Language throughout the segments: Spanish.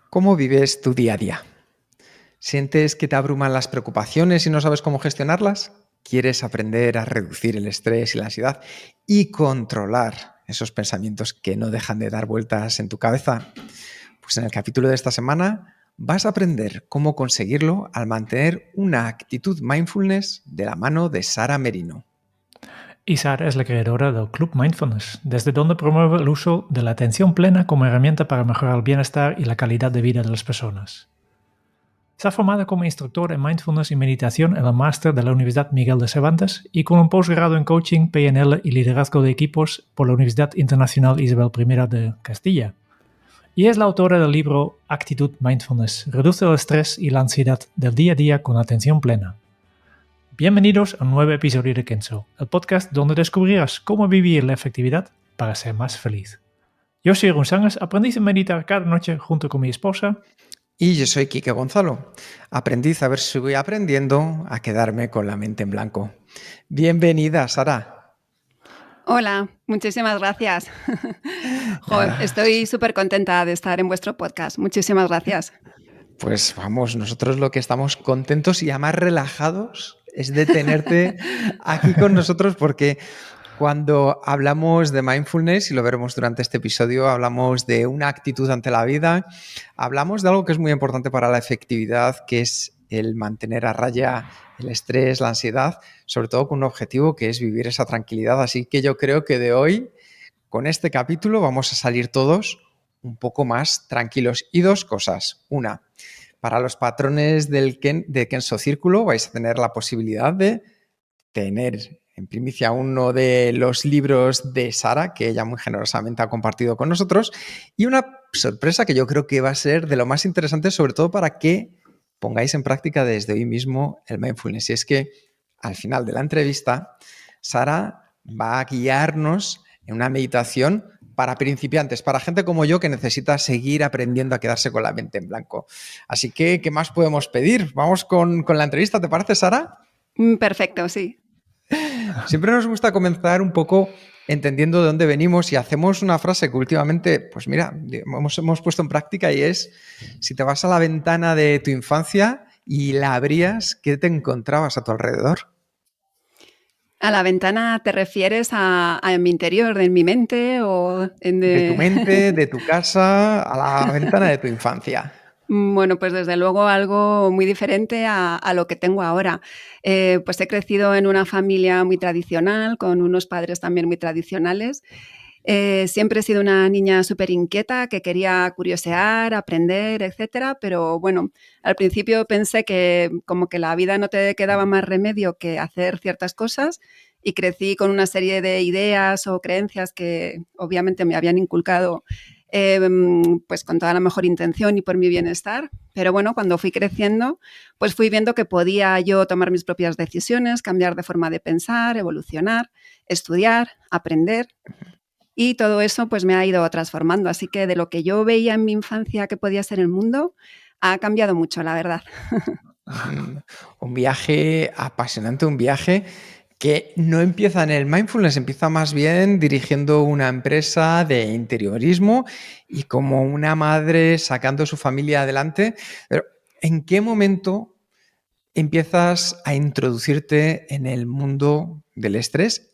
¿Cómo vives tu día a día? ¿Sientes que te abruman las preocupaciones y no sabes cómo gestionarlas? ¿Quieres aprender a reducir el estrés y la ansiedad y controlar esos pensamientos que no dejan de dar vueltas en tu cabeza? Pues en el capítulo de esta semana vas a aprender cómo conseguirlo al mantener una actitud mindfulness de la mano de Sara Merino. Y Sara es la creadora del Club Mindfulness, desde donde promueve el uso de la atención plena como herramienta para mejorar el bienestar y la calidad de vida de las personas. Está formada como instructora en Mindfulness y Meditación en el máster de la Universidad Miguel de Cervantes y con un posgrado en Coaching, PNL y Liderazgo de Equipos por la Universidad Internacional Isabel I de Castilla. Y es la autora del libro Actitud Mindfulness, reduce el estrés y la ansiedad del día a día con atención plena. Bienvenidos a un nuevo episodio de Kenso, el podcast donde descubrirás cómo vivir la efectividad para ser más feliz. Yo soy Jeroen Sánchez, aprendiz a meditar cada noche junto con mi esposa. Y yo soy Quique Gonzalo, aprendiz a ver si voy aprendiendo a quedarme con la mente en blanco. Bienvenida, Sara. Hola, muchísimas gracias. Estoy súper contenta de estar en vuestro podcast. Muchísimas gracias. Pues vamos, nosotros lo que estamos contentos y además relajados es de tenerte aquí con nosotros porque cuando hablamos de mindfulness, y lo veremos durante este episodio, hablamos de una actitud ante la vida, hablamos de algo que es muy importante para la efectividad, que es el mantener a raya el estrés, la ansiedad, sobre todo con un objetivo que es vivir esa tranquilidad. Así que yo creo que de hoy, con este capítulo, vamos a salir todos un poco más tranquilos. Y dos cosas. Una, para los patrones de Kenso Círculo vais a tener la posibilidad de tener en primicia uno de los libros de Sara, que ella muy generosamente ha compartido con nosotros, y una sorpresa que yo creo que va a ser de lo más interesante, sobre todo para que pongáis en práctica desde hoy mismo el mindfulness. Y es que al final de la entrevista, Sara va a guiarnos en una meditación para principiantes, para gente como yo que necesita seguir aprendiendo a quedarse con la mente en blanco. Así que, ¿qué más podemos pedir? Vamos con la entrevista, ¿te parece, Sara? Perfecto, sí. Siempre nos gusta comenzar un poco entendiendo de dónde venimos y hacemos una frase que últimamente, pues mira, hemos puesto en práctica y es, si te vas a la ventana de tu infancia y la abrías, ¿qué te encontrabas a tu alrededor? ¿A la ventana te refieres a mi interior, en mi mente o en De tu mente, de tu casa, a la ventana de tu infancia. Bueno, pues desde luego algo muy diferente a lo que tengo ahora. Pues he crecido en una familia muy tradicional, con unos padres también muy tradicionales. Siempre he sido una niña súper inquieta que quería curiosear, aprender, etcétera, pero bueno, al principio pensé que como que la vida no te quedaba más remedio que hacer ciertas cosas y crecí con una serie de ideas o creencias que obviamente me habían inculcado pues con toda la mejor intención y por mi bienestar, pero bueno, cuando fui creciendo, pues fui viendo que podía yo tomar mis propias decisiones, cambiar de forma de pensar, evolucionar, estudiar, aprender. Y todo eso pues me ha ido transformando. Así que de lo que yo veía en mi infancia que podía ser el mundo, ha cambiado mucho, la verdad. Un viaje apasionante, un viaje que no empieza en el mindfulness, empieza más bien dirigiendo una empresa de interiorismo y como una madre sacando su familia adelante. Pero ¿en qué momento empiezas a introducirte en el mundo del estrés?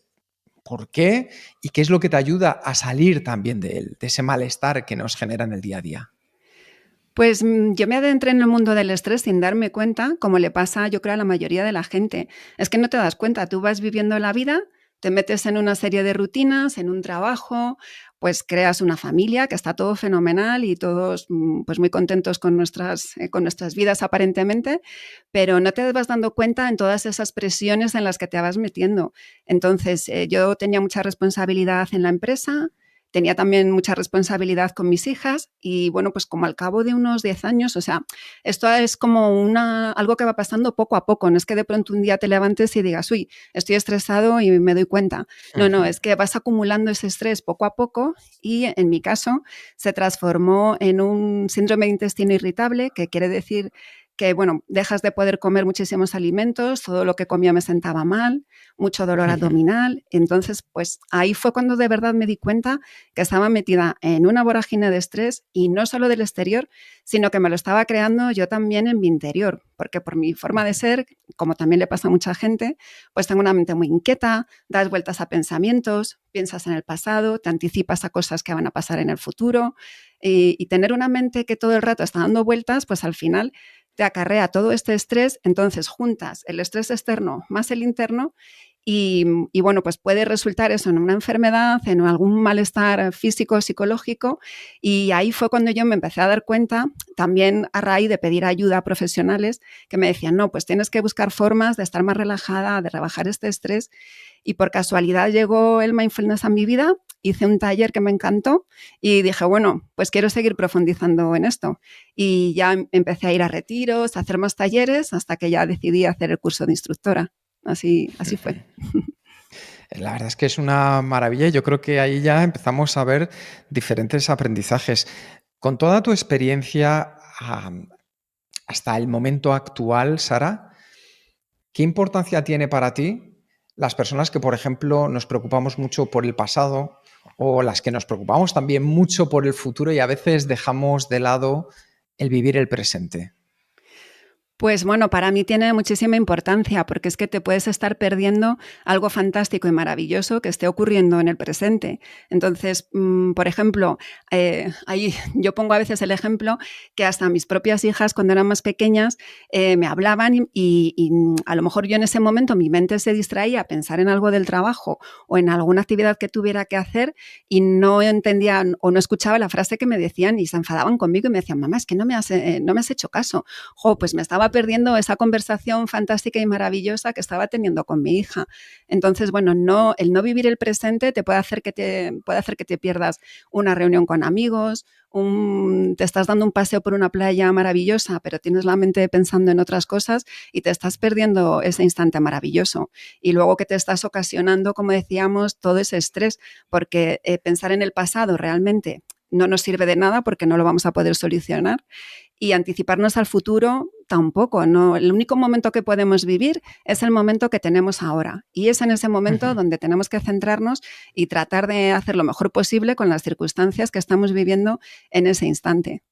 ¿Por qué? ¿Y qué es lo que te ayuda a salir también de él, de ese malestar que nos genera en el día a día? Pues yo me adentré en el mundo del estrés sin darme cuenta, como le pasa yo creo a la mayoría de la gente. Es que no te das cuenta, tú vas viviendo la vida, te metes en una serie de rutinas, en un trabajo, pues creas una familia, que está todo fenomenal y todos pues muy contentos con nuestras vidas aparentemente, pero no te vas dando cuenta en todas esas presiones en las que te vas metiendo. Entonces yo tenía mucha responsabilidad en la empresa. Tenía también mucha responsabilidad con mis hijas y bueno, pues como al cabo de unos 10 años, o sea, esto es como algo que va pasando poco a poco, no es que de pronto un día te levantes y digas, uy, estoy estresado y me doy cuenta. No, es que vas acumulando ese estrés poco a poco y en mi caso se transformó en un síndrome de intestino irritable, que quiere decir que, bueno, dejas de poder comer muchísimos alimentos, todo lo que comía me sentaba mal, mucho dolor abdominal. Entonces, pues ahí fue cuando de verdad me di cuenta que estaba metida en una vorágine de estrés, y no solo del exterior, sino que me lo estaba creando yo también en mi interior, porque por mi forma de ser, como también le pasa a mucha gente, pues tengo una mente muy inquieta, das vueltas a pensamientos, piensas en el pasado, te anticipas a cosas que van a pasar en el futuro, y tener una mente que todo el rato está dando vueltas, pues al final te acarrea todo este estrés. Entonces juntas el estrés externo más el interno, y bueno, pues puede resultar eso en una enfermedad, en algún malestar físico, psicológico, y ahí fue cuando yo me empecé a dar cuenta, también a raíz de pedir ayuda a profesionales que me decían, no, pues tienes que buscar formas de estar más relajada, de rebajar este estrés, y por casualidad llegó el mindfulness a mi vida, hice un taller que me encantó y dije, bueno, pues quiero seguir profundizando en esto, y ya empecé a ir a retiros, a hacer más talleres, hasta que ya decidí hacer el curso de instructora. Así fue. La verdad es que es una maravilla. Yo creo que ahí ya empezamos a ver diferentes aprendizajes. Con toda tu experiencia hasta el momento actual, Sara, ¿qué importancia tiene para ti las personas que, por ejemplo, nos preocupamos mucho por el pasado, o las que nos preocupamos también mucho por el futuro y a veces dejamos de lado el vivir el presente? Pues bueno, para mí tiene muchísima importancia, porque es que te puedes estar perdiendo algo fantástico y maravilloso que esté ocurriendo en el presente. Entonces, por ejemplo, ahí yo pongo a veces el ejemplo que hasta mis propias hijas, cuando eran más pequeñas, me hablaban, y a lo mejor yo en ese momento mi mente se distraía a pensar en algo del trabajo o en alguna actividad que tuviera que hacer, y no entendían o no escuchaba la frase que me decían, y se enfadaban conmigo y me decían, mamá, es que no me has hecho caso. Pues me estaba perdiendo esa conversación fantástica y maravillosa que estaba teniendo con mi hija. Entonces, bueno, el no vivir el presente te puede hacer que te pierdas una reunión con amigos, te estás dando un paseo por una playa maravillosa, pero tienes la mente pensando en otras cosas y te estás perdiendo ese instante maravilloso. Y luego que te estás ocasionando, como decíamos, todo ese estrés, porque pensar en el pasado realmente no nos sirve de nada, porque no lo vamos a poder solucionar. Y anticiparnos al futuro tampoco, ¿no? El único momento que podemos vivir es el momento que tenemos ahora. Y es en ese momento donde tenemos que centrarnos y tratar de hacer lo mejor posible con las circunstancias que estamos viviendo en ese instante.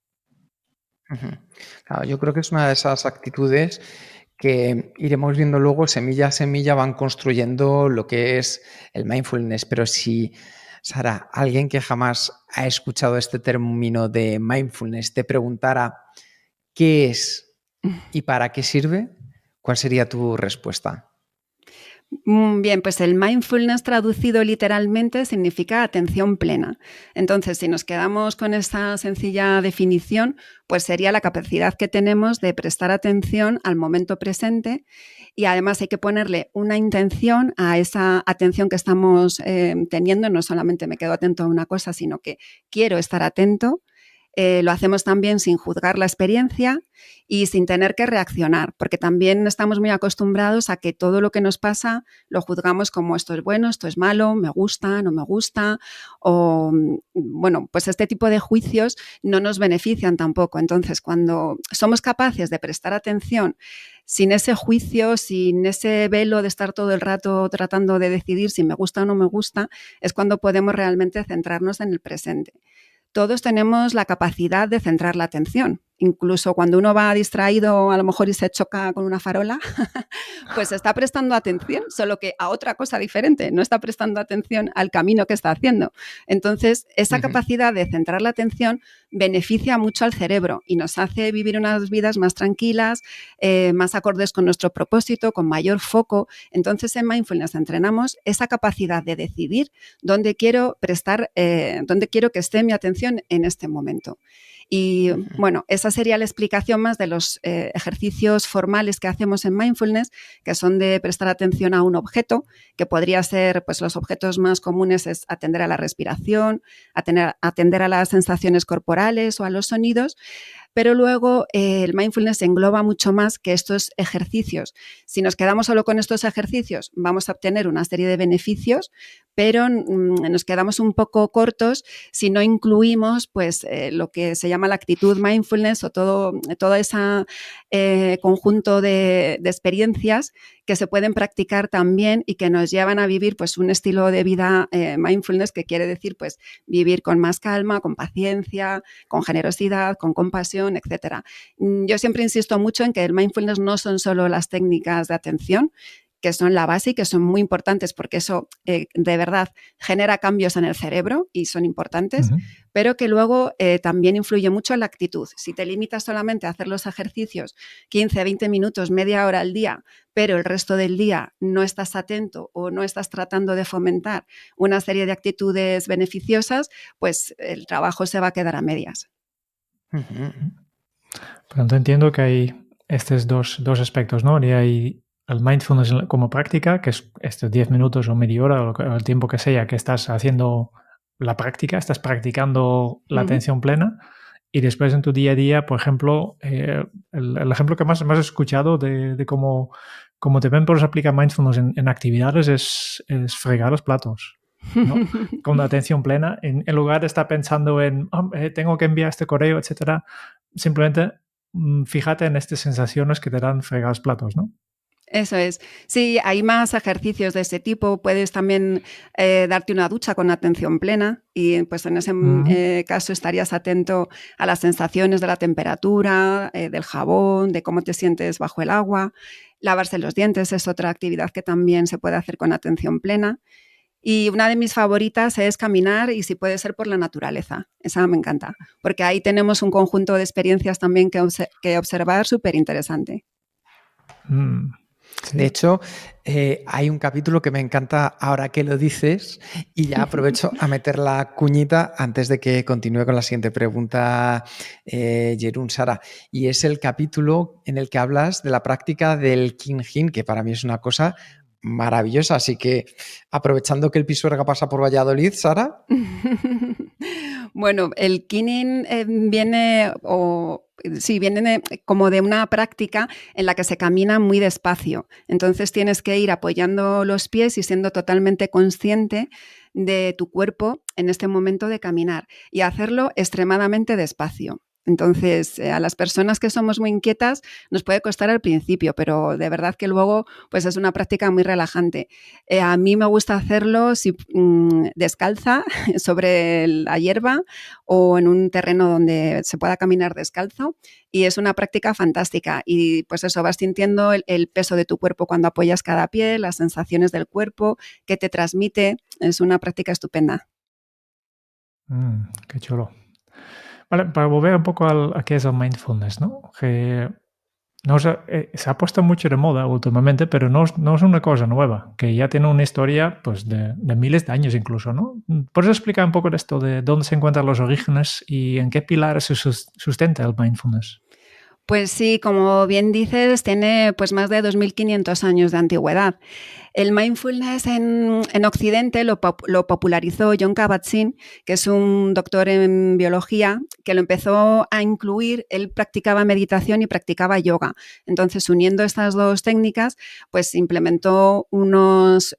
Claro, yo creo que es una de esas actitudes que iremos viendo luego, semilla a semilla van construyendo lo que es el mindfulness. Pero si, Sara, alguien que jamás ha escuchado este término de mindfulness te preguntara qué es y para qué sirve, ¿cuál sería tu respuesta? Bien, pues el mindfulness traducido literalmente significa atención plena. Entonces, si nos quedamos con esta sencilla definición, pues sería la capacidad que tenemos de prestar atención al momento presente, y además hay que ponerle una intención a esa atención que estamos teniendo. No solamente me quedo atento a una cosa, sino que quiero estar atento. Lo hacemos también sin juzgar la experiencia y sin tener que reaccionar, porque también estamos muy acostumbrados a que todo lo que nos pasa lo juzgamos como esto es bueno, esto es malo, me gusta, no me gusta, o bueno, pues este tipo de juicios no nos benefician tampoco. Entonces, cuando somos capaces de prestar atención sin ese juicio, sin ese velo de estar todo el rato tratando de decidir si me gusta o no me gusta, es cuando podemos realmente centrarnos en el presente. Todos tenemos la capacidad de centrar la atención. Incluso cuando uno va distraído, a lo mejor, y se choca con una farola, pues está prestando atención, solo que a otra cosa diferente, no está prestando atención al camino que está haciendo. Entonces, esa capacidad de centrar la atención beneficia mucho al cerebro y nos hace vivir unas vidas más tranquilas, más acordes con nuestro propósito, con mayor foco. Entonces, en Mindfulness entrenamos esa capacidad de decidir dónde quiero dónde quiero que esté mi atención en este momento. Y bueno, esa sería la explicación más de los ejercicios formales que hacemos en Mindfulness, que son de prestar atención a un objeto, que podría ser, pues los objetos más comunes es atender a la respiración, atender a las sensaciones corporales o a los sonidos. pero luego el mindfulness engloba mucho más que estos ejercicios. Si nos quedamos solo con estos ejercicios, vamos a obtener una serie de beneficios, pero nos quedamos un poco cortos si no incluimos pues, lo que se llama la actitud mindfulness o todo ese conjunto de experiencias que se pueden practicar también y que nos llevan a vivir pues, un estilo de vida mindfulness, que quiere decir pues, vivir con más calma, con paciencia, con generosidad, con compasión, etc. Yo siempre insisto mucho en que el mindfulness no son solo las técnicas de atención, que son la base y que son muy importantes porque eso de verdad genera cambios en el cerebro y son importantes, pero que luego también influye mucho en la actitud. Si te limitas solamente a hacer los ejercicios 15, 20 minutos, media hora al día, pero el resto del día no estás atento o no estás tratando de fomentar una serie de actitudes beneficiosas, pues el trabajo se va a quedar a medias. Por tanto, entiendo que hay estos dos aspectos, ¿no? Y hay el mindfulness como práctica, que es estos 10 minutos o media hora o el tiempo que sea que estás haciendo la práctica, estás practicando la atención plena. Y después en tu día a día, por ejemplo, el ejemplo que más he escuchado de cómo también puedes aplicar mindfulness en actividades es fregar los platos, ¿no? Con la atención plena, en lugar de estar pensando en tengo que enviar este correo, etcétera, simplemente fíjate en estas sensaciones que te dan fregar los platos, ¿no? Eso es. Sí, hay más ejercicios de ese tipo. Puedes también darte una ducha con atención plena y pues en ese caso estarías atento a las sensaciones de la temperatura, del jabón, de cómo te sientes bajo el agua. Lavarse los dientes es otra actividad que también se puede hacer con atención plena. Y una de mis favoritas es caminar y si puede ser por la naturaleza. Esa me encanta, porque ahí tenemos un conjunto de experiencias también que observar súper interesante. Sí. De hecho, hay un capítulo que me encanta ahora que lo dices y ya aprovecho a meter la cuñita antes de que continúe con la siguiente pregunta, Jeroen, Sara. Y es el capítulo en el que hablas de la práctica del Qigong, que para mí es una cosa maravillosa. Así que aprovechando que el Pisuerga pasa por Valladolid, Sara. Bueno, el Qigong viene como de una práctica en la que se camina muy despacio. Entonces tienes que ir apoyando los pies y siendo totalmente consciente de tu cuerpo en este momento de caminar y hacerlo extremadamente despacio. Entonces, a las personas que somos muy inquietas nos puede costar al principio, pero de verdad que luego pues es una práctica muy relajante. A mí me gusta hacerlo descalza sobre la hierba o en un terreno donde se pueda caminar descalzo y es una práctica fantástica y pues eso, vas sintiendo el peso de tu cuerpo cuando apoyas cada pie, las sensaciones del cuerpo que te transmite. Es una práctica estupenda. Qué chulo. Vale, para volver un poco a qué es el mindfulness, ¿no? Que no se ha puesto mucho de moda últimamente, pero no es una cosa nueva, que ya tiene una historia pues, de miles de años incluso, ¿no? ¿Puedes explicar un poco de esto, de dónde se encuentran los orígenes y en qué pilares se sustenta el mindfulness? Pues sí, como bien dices, tiene pues más de 2500 años de antigüedad. El mindfulness en Occidente lo popularizó Jon Kabat-Zinn, que es un doctor en biología, que lo empezó a incluir. Él practicaba meditación y practicaba yoga. Entonces, uniendo estas dos técnicas, pues implementó unos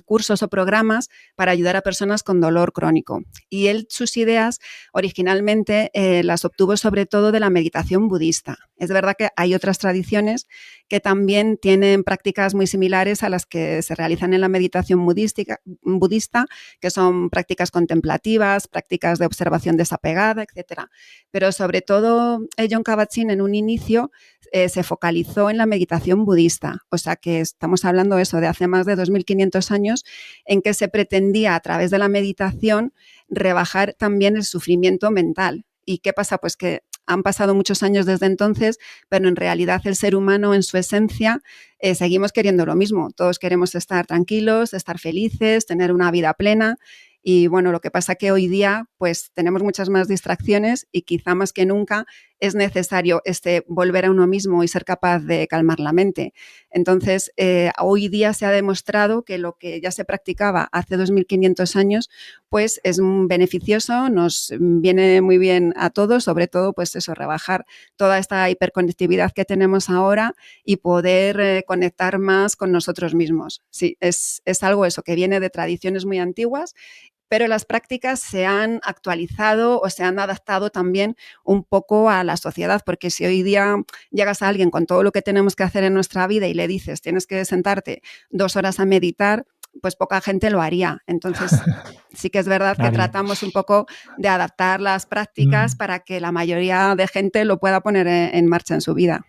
cursos o programas para ayudar a personas con dolor crónico. Y él sus ideas originalmente las obtuvo sobre todo de la meditación budista. Es verdad que hay otras tradiciones que también tienen prácticas muy similares a las que se realizan en la meditación budista, que son prácticas contemplativas, prácticas de observación desapegada, etc. Pero sobre todo, Jon Kabat-Zinn en un inicio se focalizó en la meditación budista, o sea que estamos hablando eso de hace más de 2500 años, en que se pretendía a través de la meditación rebajar también el sufrimiento mental. ¿Y qué pasa? Pues que han pasado muchos años desde entonces, pero en realidad el ser humano en su esencia seguimos queriendo lo mismo. Todos queremos estar tranquilos, estar felices, tener una vida plena. Y bueno, lo que pasa que hoy día pues tenemos muchas más distracciones y quizá más que nunca es necesario volver a uno mismo y ser capaz de calmar la mente. Entonces, hoy día se ha demostrado que lo que ya se practicaba hace 2500 años, pues es beneficioso, nos viene muy bien a todos, sobre todo, pues eso, rebajar toda esta hiperconectividad que tenemos ahora y poder conectar más con nosotros mismos. Sí, es algo eso, que viene de tradiciones muy antiguas, pero las prácticas se han actualizado o se han adaptado también un poco a la sociedad, porque si hoy día llegas a alguien con todo lo que tenemos que hacer en nuestra vida y le dices tienes que sentarte 2 horas a meditar, pues poca gente lo haría. Entonces, sí que es verdad que tratamos un poco de adaptar las prácticas para que la mayoría de gente lo pueda poner en marcha en su vida.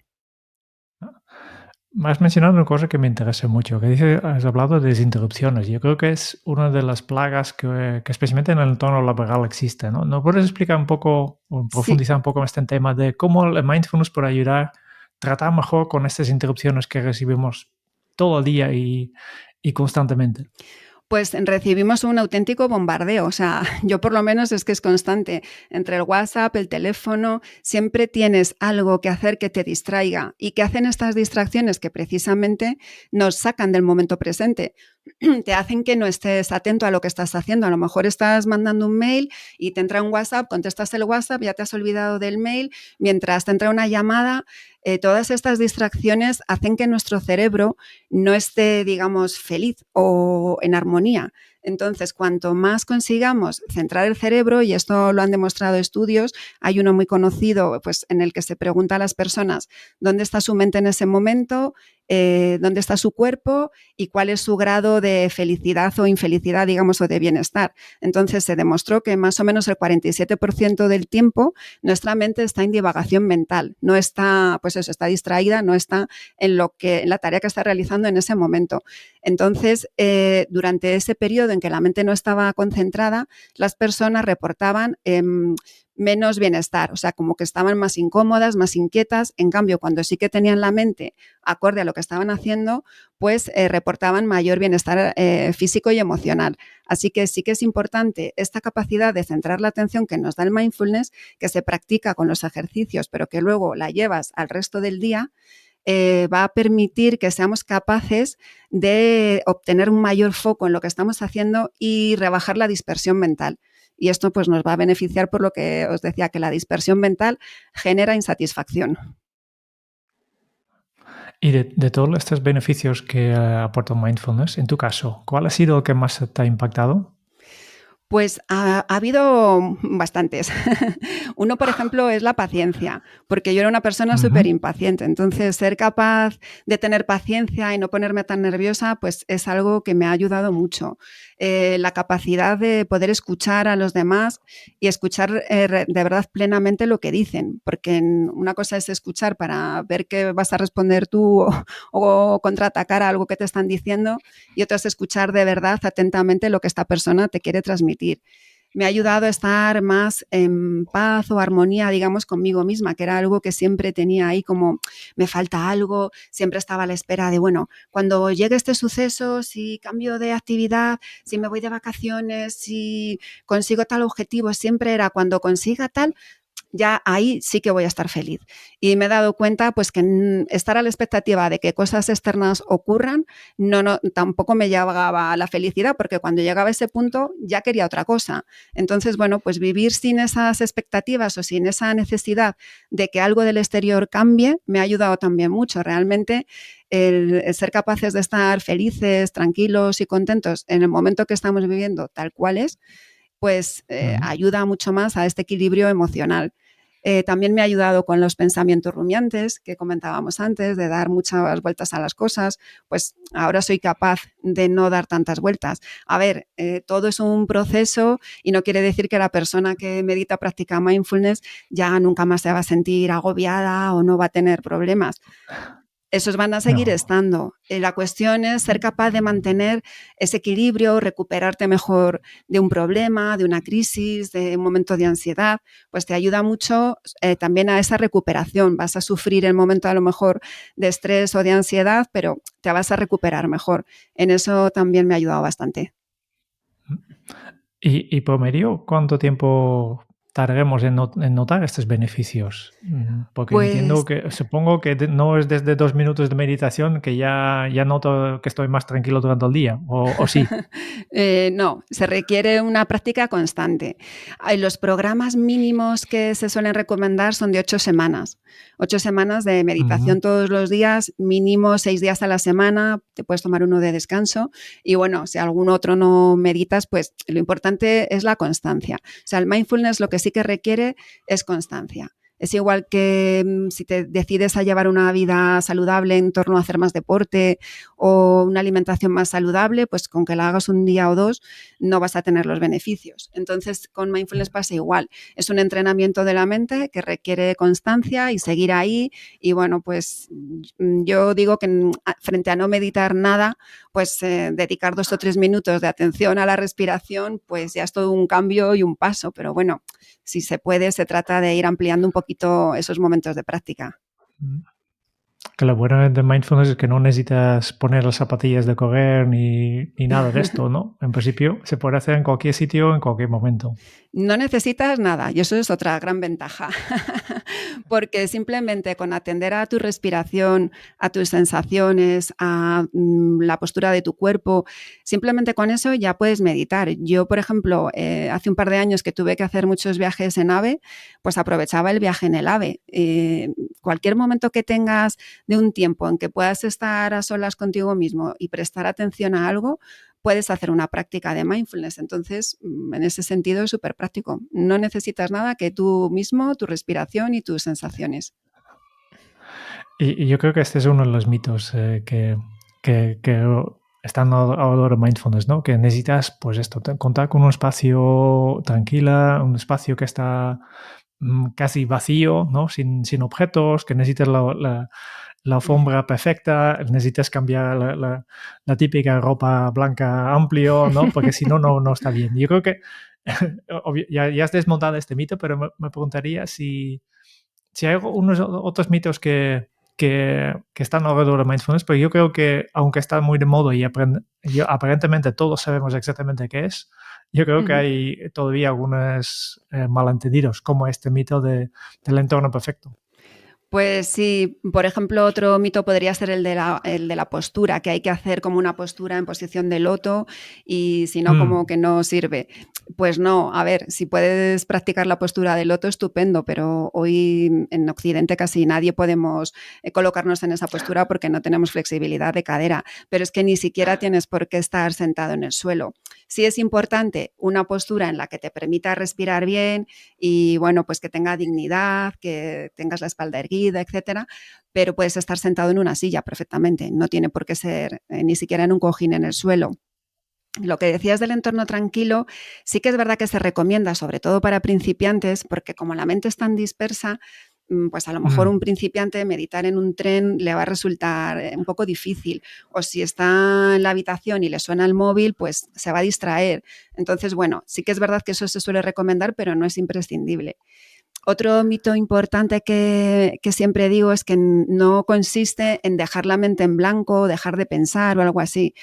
Me has mencionado una cosa que me interesa mucho, que has hablado de desinterrupciones. Yo creo que es una de las plagas que especialmente en el entorno laboral existe, ¿no? ¿No puedes explicar un poco o profundizar un poco en este tema de cómo el mindfulness puede ayudar a tratar mejor con estas interrupciones que recibimos todo el día y constantemente? Pues recibimos un auténtico bombardeo, o sea, yo por lo menos es que es constante. Entre el WhatsApp, el teléfono, siempre tienes algo que hacer que te distraiga. ¿Y qué hacen estas distracciones? Que precisamente nos sacan del momento presente. Te hacen que no estés atento a lo que estás haciendo. A lo mejor estás mandando un mail y te entra un WhatsApp, contestas el WhatsApp, ya te has olvidado del mail, mientras te entra una llamada. Todas estas distracciones hacen que nuestro cerebro no esté, digamos, feliz o en armonía. Entonces, cuanto más consigamos centrar el cerebro, y esto lo han demostrado estudios, hay uno muy conocido pues, en el que se pregunta a las personas dónde está su mente en ese momento, dónde está su cuerpo y cuál es su grado de felicidad o infelicidad, digamos, o de bienestar. Entonces, se demostró que más o menos el 47% del tiempo nuestra mente está en divagación mental, no está, pues eso, está distraída, no está en la tarea que está realizando en ese momento. Entonces, durante ese periodo en que la mente no estaba concentrada, las personas reportaban menos bienestar, o sea, como que estaban más incómodas, más inquietas. En cambio, cuando sí que tenían la mente acorde a lo que estaban haciendo, pues reportaban mayor bienestar físico y emocional. Así que sí que es importante esta capacidad de centrar la atención que nos da el mindfulness, que se practica con los ejercicios, pero que luego la llevas al resto del día. Va a permitir que seamos capaces de obtener un mayor foco en lo que estamos haciendo y rebajar la dispersión mental. Y esto pues, nos va a beneficiar por lo que os decía, que la dispersión mental genera insatisfacción. Y de todos estos beneficios que aporta mindfulness, en tu caso, ¿cuál ha sido el que más te ha impactado? Pues ha habido bastantes. Uno, por ejemplo, es la paciencia, porque yo era una persona súper impaciente. Entonces, ser capaz de tener paciencia y no ponerme tan nerviosa, pues es algo que me ha ayudado mucho. La capacidad de poder escuchar a los demás y escuchar de verdad plenamente lo que dicen, porque una cosa es escuchar para ver qué vas a responder tú o contraatacar a algo que te están diciendo, y otra es escuchar de verdad atentamente lo que esta persona te quiere transmitir. Me ha ayudado a estar más en paz o armonía, digamos, conmigo misma, que era algo que siempre tenía ahí como me falta algo, siempre estaba a la espera de, bueno, cuando llegue este suceso, si cambio de actividad, si me voy de vacaciones, si consigo tal objetivo, siempre era cuando consiga tal, ya ahí sí que voy a estar feliz. Y me he dado cuenta pues que estar a la expectativa de que cosas externas ocurran tampoco me llevaba a la felicidad, porque cuando llegaba a ese punto ya quería otra cosa. Entonces, bueno, pues vivir sin esas expectativas o sin esa necesidad de que algo del exterior cambie me ha ayudado también mucho. Realmente el ser capaces de estar felices, tranquilos y contentos en el momento que estamos viviendo tal cual es, pues ayuda mucho más a este equilibrio emocional. También me ha ayudado con los pensamientos rumiantes que comentábamos antes, de dar muchas vueltas a las cosas. Pues ahora soy capaz de no dar tantas vueltas. A ver, todo es un proceso y no quiere decir que la persona que medita, practica mindfulness, ya nunca más se va a sentir agobiada o no va a tener problemas. Esos van a seguir estando. La cuestión es ser capaz de mantener ese equilibrio, recuperarte mejor de un problema, de una crisis, de un momento de ansiedad, pues te ayuda mucho también a esa recuperación. Vas a sufrir el momento a lo mejor de estrés o de ansiedad, pero te vas a recuperar mejor. En eso también me ha ayudado bastante. ¿Y por medio cuánto tiempo tardaremos en notar estos beneficios? Porque entiendo Pues supongo que no es desde 2 minutos de meditación que ya noto que estoy más tranquilo durante el día, o sí. No, se requiere una práctica constante. Los programas mínimos que se suelen recomendar son de 8 semanas. 8 semanas de meditación todos los días, mínimo 6 días a la semana, te puedes tomar uno de descanso y bueno, si algún otro no meditas, pues lo importante es la constancia. O sea, el mindfulness lo que sí que requiere es constancia. Es igual que si te decides a llevar una vida saludable en torno a hacer más deporte o una alimentación más saludable, pues con que la hagas un día o dos no vas a tener los beneficios. Entonces, con mindfulness pasa igual. Es un entrenamiento de la mente que requiere constancia y seguir ahí. Y bueno, pues yo digo que frente a no meditar nada, pues dedicar 2 o 3 minutos de atención a la respiración, pues ya es todo un cambio y un paso. Pero bueno, si se puede, se trata de ir ampliando un poquito esos momentos de práctica. Que lo bueno de mindfulness es que no necesitas poner las zapatillas de correr ni nada de esto, ¿no? En principio se puede hacer en cualquier sitio, en cualquier momento. No necesitas nada y eso es otra gran ventaja, porque simplemente con atender a tu respiración, a tus sensaciones, a la postura de tu cuerpo, simplemente con eso ya puedes meditar. Yo, por ejemplo, hace un par de años que tuve que hacer muchos viajes en AVE, pues aprovechaba el viaje en el AVE. Cualquier momento que tengas de un tiempo en que puedas estar a solas contigo mismo y prestar atención a algo, puedes hacer una práctica de mindfulness. Entonces, en ese sentido es súper práctico. No necesitas nada que tú mismo, tu respiración y tus sensaciones. Y yo creo que este es uno de los mitos que están alrededor de mindfulness, ¿no? Que necesitas, pues esto, contar con un espacio tranquila, un espacio que está casi vacío, ¿no? Sin objetos, que necesitas la alfombra perfecta, necesitas cambiar la típica ropa blanca amplio, ¿no? Porque si no, no está bien. Yo creo que ya has desmontado este mito, pero me preguntaría si hay unos otros mitos que están alrededor de mindfulness, pero yo creo que aunque está muy de moda y aparentemente todos sabemos exactamente qué es, yo creo que hay todavía algunos malentendidos, como este mito del entorno perfecto. Pues sí, por ejemplo, otro mito podría ser el de la postura, que hay que hacer como una postura en posición de loto y si no, como que no sirve. Pues no, a ver, si puedes practicar la postura de loto, estupendo, pero hoy en Occidente casi nadie podemos colocarnos en esa postura porque no tenemos flexibilidad de cadera, pero es que ni siquiera tienes por qué estar sentado en el suelo. Sí es importante una postura en la que te permita respirar bien y bueno, pues que tenga dignidad, que tengas la espalda erguida, etcétera, pero puedes estar sentado en una silla perfectamente, no tiene por qué ser ni siquiera en un cojín en el suelo. Lo que decías del entorno tranquilo, sí que es verdad que se recomienda, sobre todo para principiantes, porque como la mente es tan dispersa, pues a lo mejor un principiante meditar en un tren le va a resultar un poco difícil. O si está en la habitación y le suena el móvil, pues se va a distraer. Entonces, bueno, sí que es verdad que eso se suele recomendar, pero no es imprescindible. Otro mito importante que siempre digo es que no consiste en dejar la mente en blanco, dejar de pensar o algo así.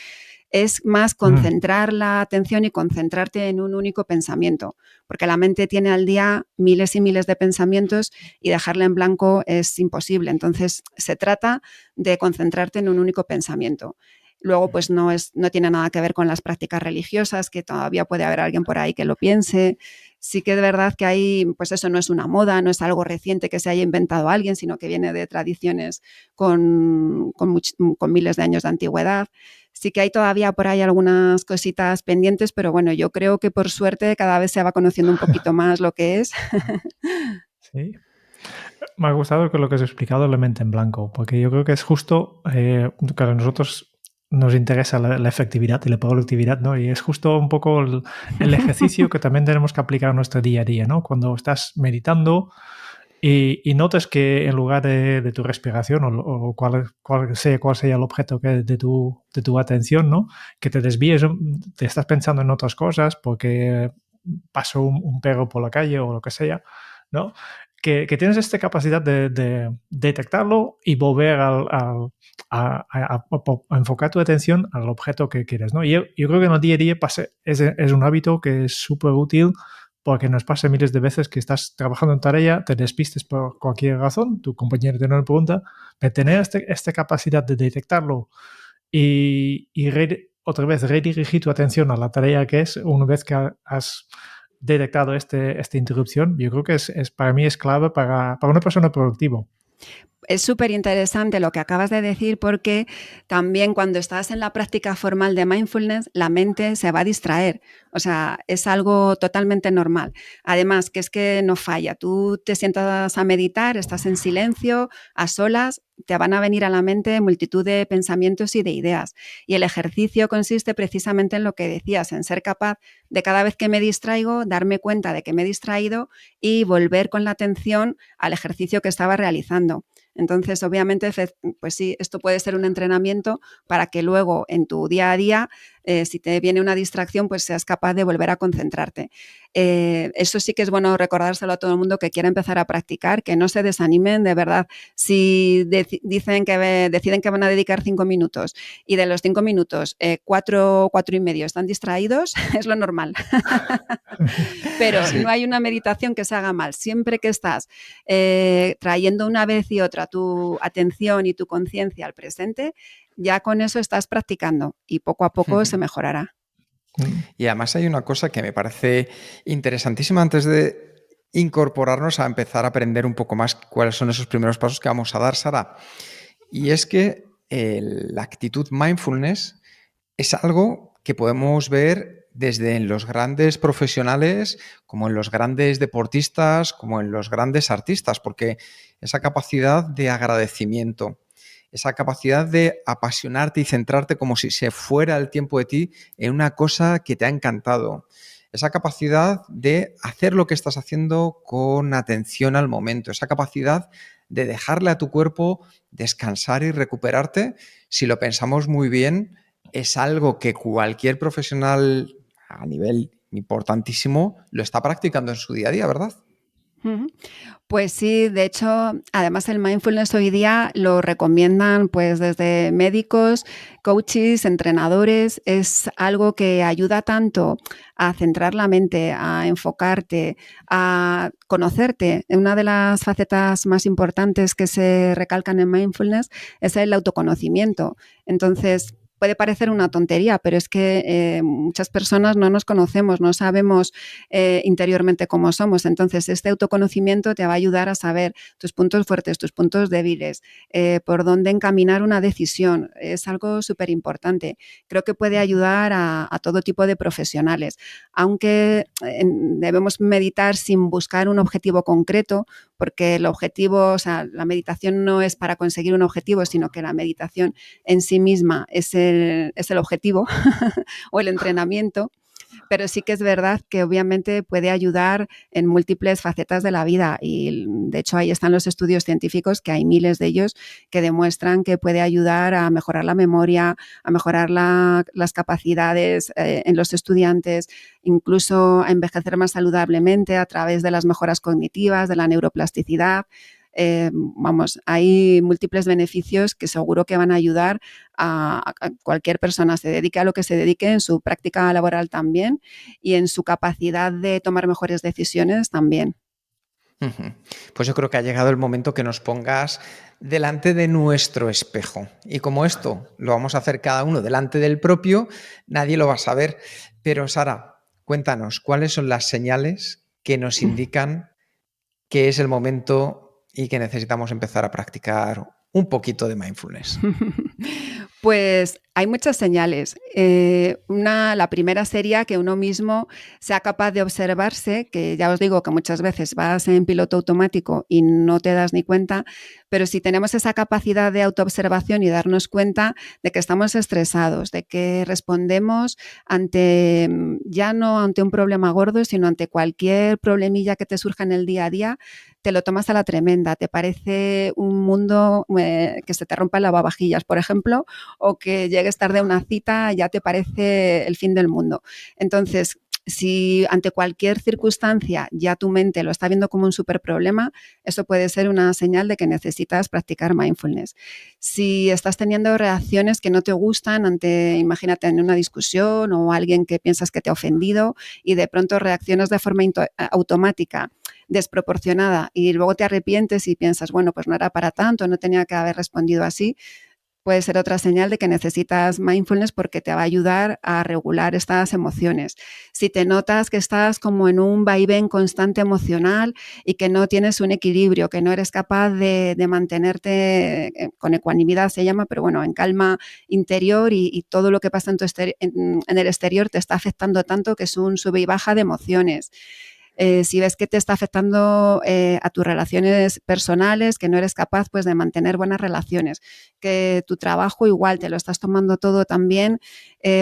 Es más concentrar la atención y concentrarte en un único pensamiento, porque la mente tiene al día miles y miles de pensamientos y dejarla en blanco es imposible. Entonces, se trata de concentrarte en un único pensamiento. Luego, pues no tiene nada que ver con las prácticas religiosas, que todavía puede haber alguien por ahí que lo piense. Sí que de verdad que hay, pues eso no es una moda, no es algo reciente que se haya inventado alguien, sino que viene de tradiciones con miles de años de antigüedad. Sí que hay todavía por ahí algunas cositas pendientes, pero bueno, yo creo que por suerte cada vez se va conociendo un poquito más lo que es. Sí. Me ha gustado lo que has explicado, la mente en blanco, porque yo creo que es justo, claro, a nosotros nos interesa la efectividad y la productividad, ¿no? Y es justo un poco el ejercicio que también tenemos que aplicar a nuestro día a día, ¿no? Cuando estás meditando y notas que en lugar de tu respiración o cual sea el objeto de tu atención, ¿no? Que te desvíes, te estás pensando en otras cosas porque pasó un perro por la calle o lo que sea, ¿no? Que tienes esta capacidad de detectarlo y volver a enfocar tu atención al objeto que quieres, ¿no? Y yo creo que en el día a día es un hábito que es súper útil porque nos pasa miles de veces que estás trabajando en tarea, te despistes por cualquier razón, tu compañero te no pregunta, pero tener esta capacidad de detectarlo y otra vez redirigir tu atención a la tarea que es, una vez que has detectado esta interrupción, yo creo que para mí es clave para una persona productiva. Es súper interesante lo que acabas de decir porque también cuando estás en la práctica formal de mindfulness, la mente se va a distraer. O sea, es algo totalmente normal. Además, que es que no falla. Tú te sientas a meditar, estás en silencio, a solas, te van a venir a la mente multitud de pensamientos y de ideas. Y el ejercicio consiste precisamente en lo que decías, en ser capaz de cada vez que me distraigo, darme cuenta de que me he distraído y volver con la atención al ejercicio que estaba realizando. Entonces, obviamente, pues sí, esto puede ser un entrenamiento para que luego en tu día a día, si te viene una distracción, pues seas capaz de volver a concentrarte. Eso sí que es bueno recordárselo a todo el mundo que quiera empezar a practicar, que no se desanimen, de verdad. Si deciden que van a dedicar 5 minutos y de los 5 minutos, 4 y medio están distraídos, es lo normal. Pero Sí. no hay una meditación que se haga mal. Siempre que estás trayendo una vez y otra tu atención y tu conciencia al presente, ya con eso estás practicando y poco a poco se mejorará. Y además hay una cosa que me parece interesantísima antes de incorporarnos a empezar a aprender un poco más cuáles son esos primeros pasos que vamos a dar, Sara. Y es que la actitud mindfulness es algo que podemos ver desde en los grandes profesionales, como en los grandes deportistas, como en los grandes artistas, porque esa capacidad de agradecimiento, esa capacidad de apasionarte y centrarte como si se fuera el tiempo de ti en una cosa que te ha encantado, esa capacidad de hacer lo que estás haciendo con atención al momento, esa capacidad de dejarle a tu cuerpo descansar y recuperarte, si lo pensamos muy bien, es algo que cualquier profesional a nivel importantísimo lo está practicando en su día a día, ¿verdad? Pues sí, de hecho, además el mindfulness hoy día lo recomiendan pues desde médicos, coaches, entrenadores. Es algo que ayuda tanto a centrar la mente, a enfocarte, a conocerte. Una de las facetas más importantes que se recalcan en mindfulness es el autoconocimiento. Entonces, puede parecer una tontería, pero es que muchas personas no nos conocemos, no sabemos interiormente cómo somos. Entonces, este autoconocimiento te va a ayudar a saber tus puntos fuertes, tus puntos débiles, por dónde encaminar una decisión. Es algo súper importante. Creo que puede ayudar a todo tipo de profesionales, aunque debemos meditar sin buscar un objetivo concreto, porque el objetivo, o sea, la meditación no es para conseguir un objetivo, sino que la meditación en sí misma es el objetivo o el entrenamiento. Pero sí que es verdad que obviamente puede ayudar en múltiples facetas de la vida y de hecho ahí están los estudios científicos, que hay miles de ellos, que demuestran que puede ayudar a mejorar la memoria, a mejorar las capacidades en los estudiantes, incluso a envejecer más saludablemente a través de las mejoras cognitivas, de la neuroplasticidad. Vamos, hay múltiples beneficios que seguro que van a ayudar a cualquier persona, se dedique a lo que se dedique, en su práctica laboral también y en su capacidad de tomar mejores decisiones también. Pues yo creo que ha llegado el momento que nos pongas delante de nuestro espejo. Y como esto lo vamos a hacer cada uno delante del propio, nadie lo va a saber. Pero Sara, cuéntanos, ¿cuáles son las señales que nos indican que es el momento y que necesitamos empezar a practicar un poquito de mindfulness? Pues hay muchas señales. La primera sería que uno mismo sea capaz de observarse, que ya os digo que muchas veces vas en piloto automático y no te das ni cuenta, pero si tenemos esa capacidad de autoobservación y darnos cuenta de que estamos estresados, de que respondemos ya no ante un problema gordo, sino ante cualquier problemilla que te surja en el día a día, te lo tomas a la tremenda, te parece un mundo que se te rompa el lavavajillas, por ejemplo, o que llegues tarde a una cita ya te parece el fin del mundo. Entonces, Si ante cualquier circunstancia ya tu mente lo está viendo como un súper problema, eso puede ser una señal de que necesitas practicar mindfulness. Si estás teniendo reacciones que no te gustan imagínate, en una discusión o alguien que piensas que te ha ofendido y de pronto reaccionas de forma automática, desproporcionada, y luego te arrepientes y piensas, bueno, pues no era para tanto, no tenía que haber respondido así, puede ser otra señal de que necesitas mindfulness porque te va a ayudar a regular estas emociones. Si te notas que estás como en un vaivén constante emocional y que no tienes un equilibrio, que no eres capaz de mantenerte con ecuanimidad, se llama, pero bueno, en calma interior, y todo lo que pasa en el exterior te está afectando tanto que es un sube y baja de emociones. Si ves que te está afectando a tus relaciones personales, que no eres capaz pues de mantener buenas relaciones, que tu trabajo igual te lo estás tomando todo también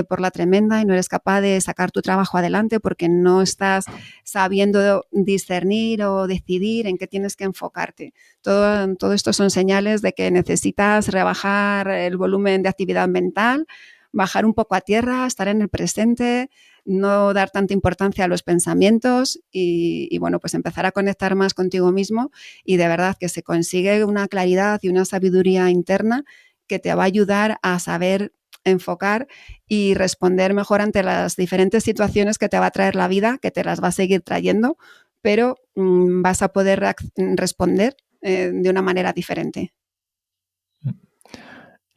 por la tremenda y no eres capaz de sacar tu trabajo adelante porque no estás sabiendo discernir o decidir en qué tienes que enfocarte. Todo esto son señales de que necesitas rebajar el volumen de actividad mental, bajar un poco a tierra, estar en el presente, no dar tanta importancia a los pensamientos y bueno, pues empezar a conectar más contigo mismo, y de verdad que se consigue una claridad y una sabiduría interna que te va a ayudar a saber enfocar y responder mejor ante las diferentes situaciones que te va a traer la vida, que te las va a seguir trayendo, pero vas a poder responder de una manera diferente.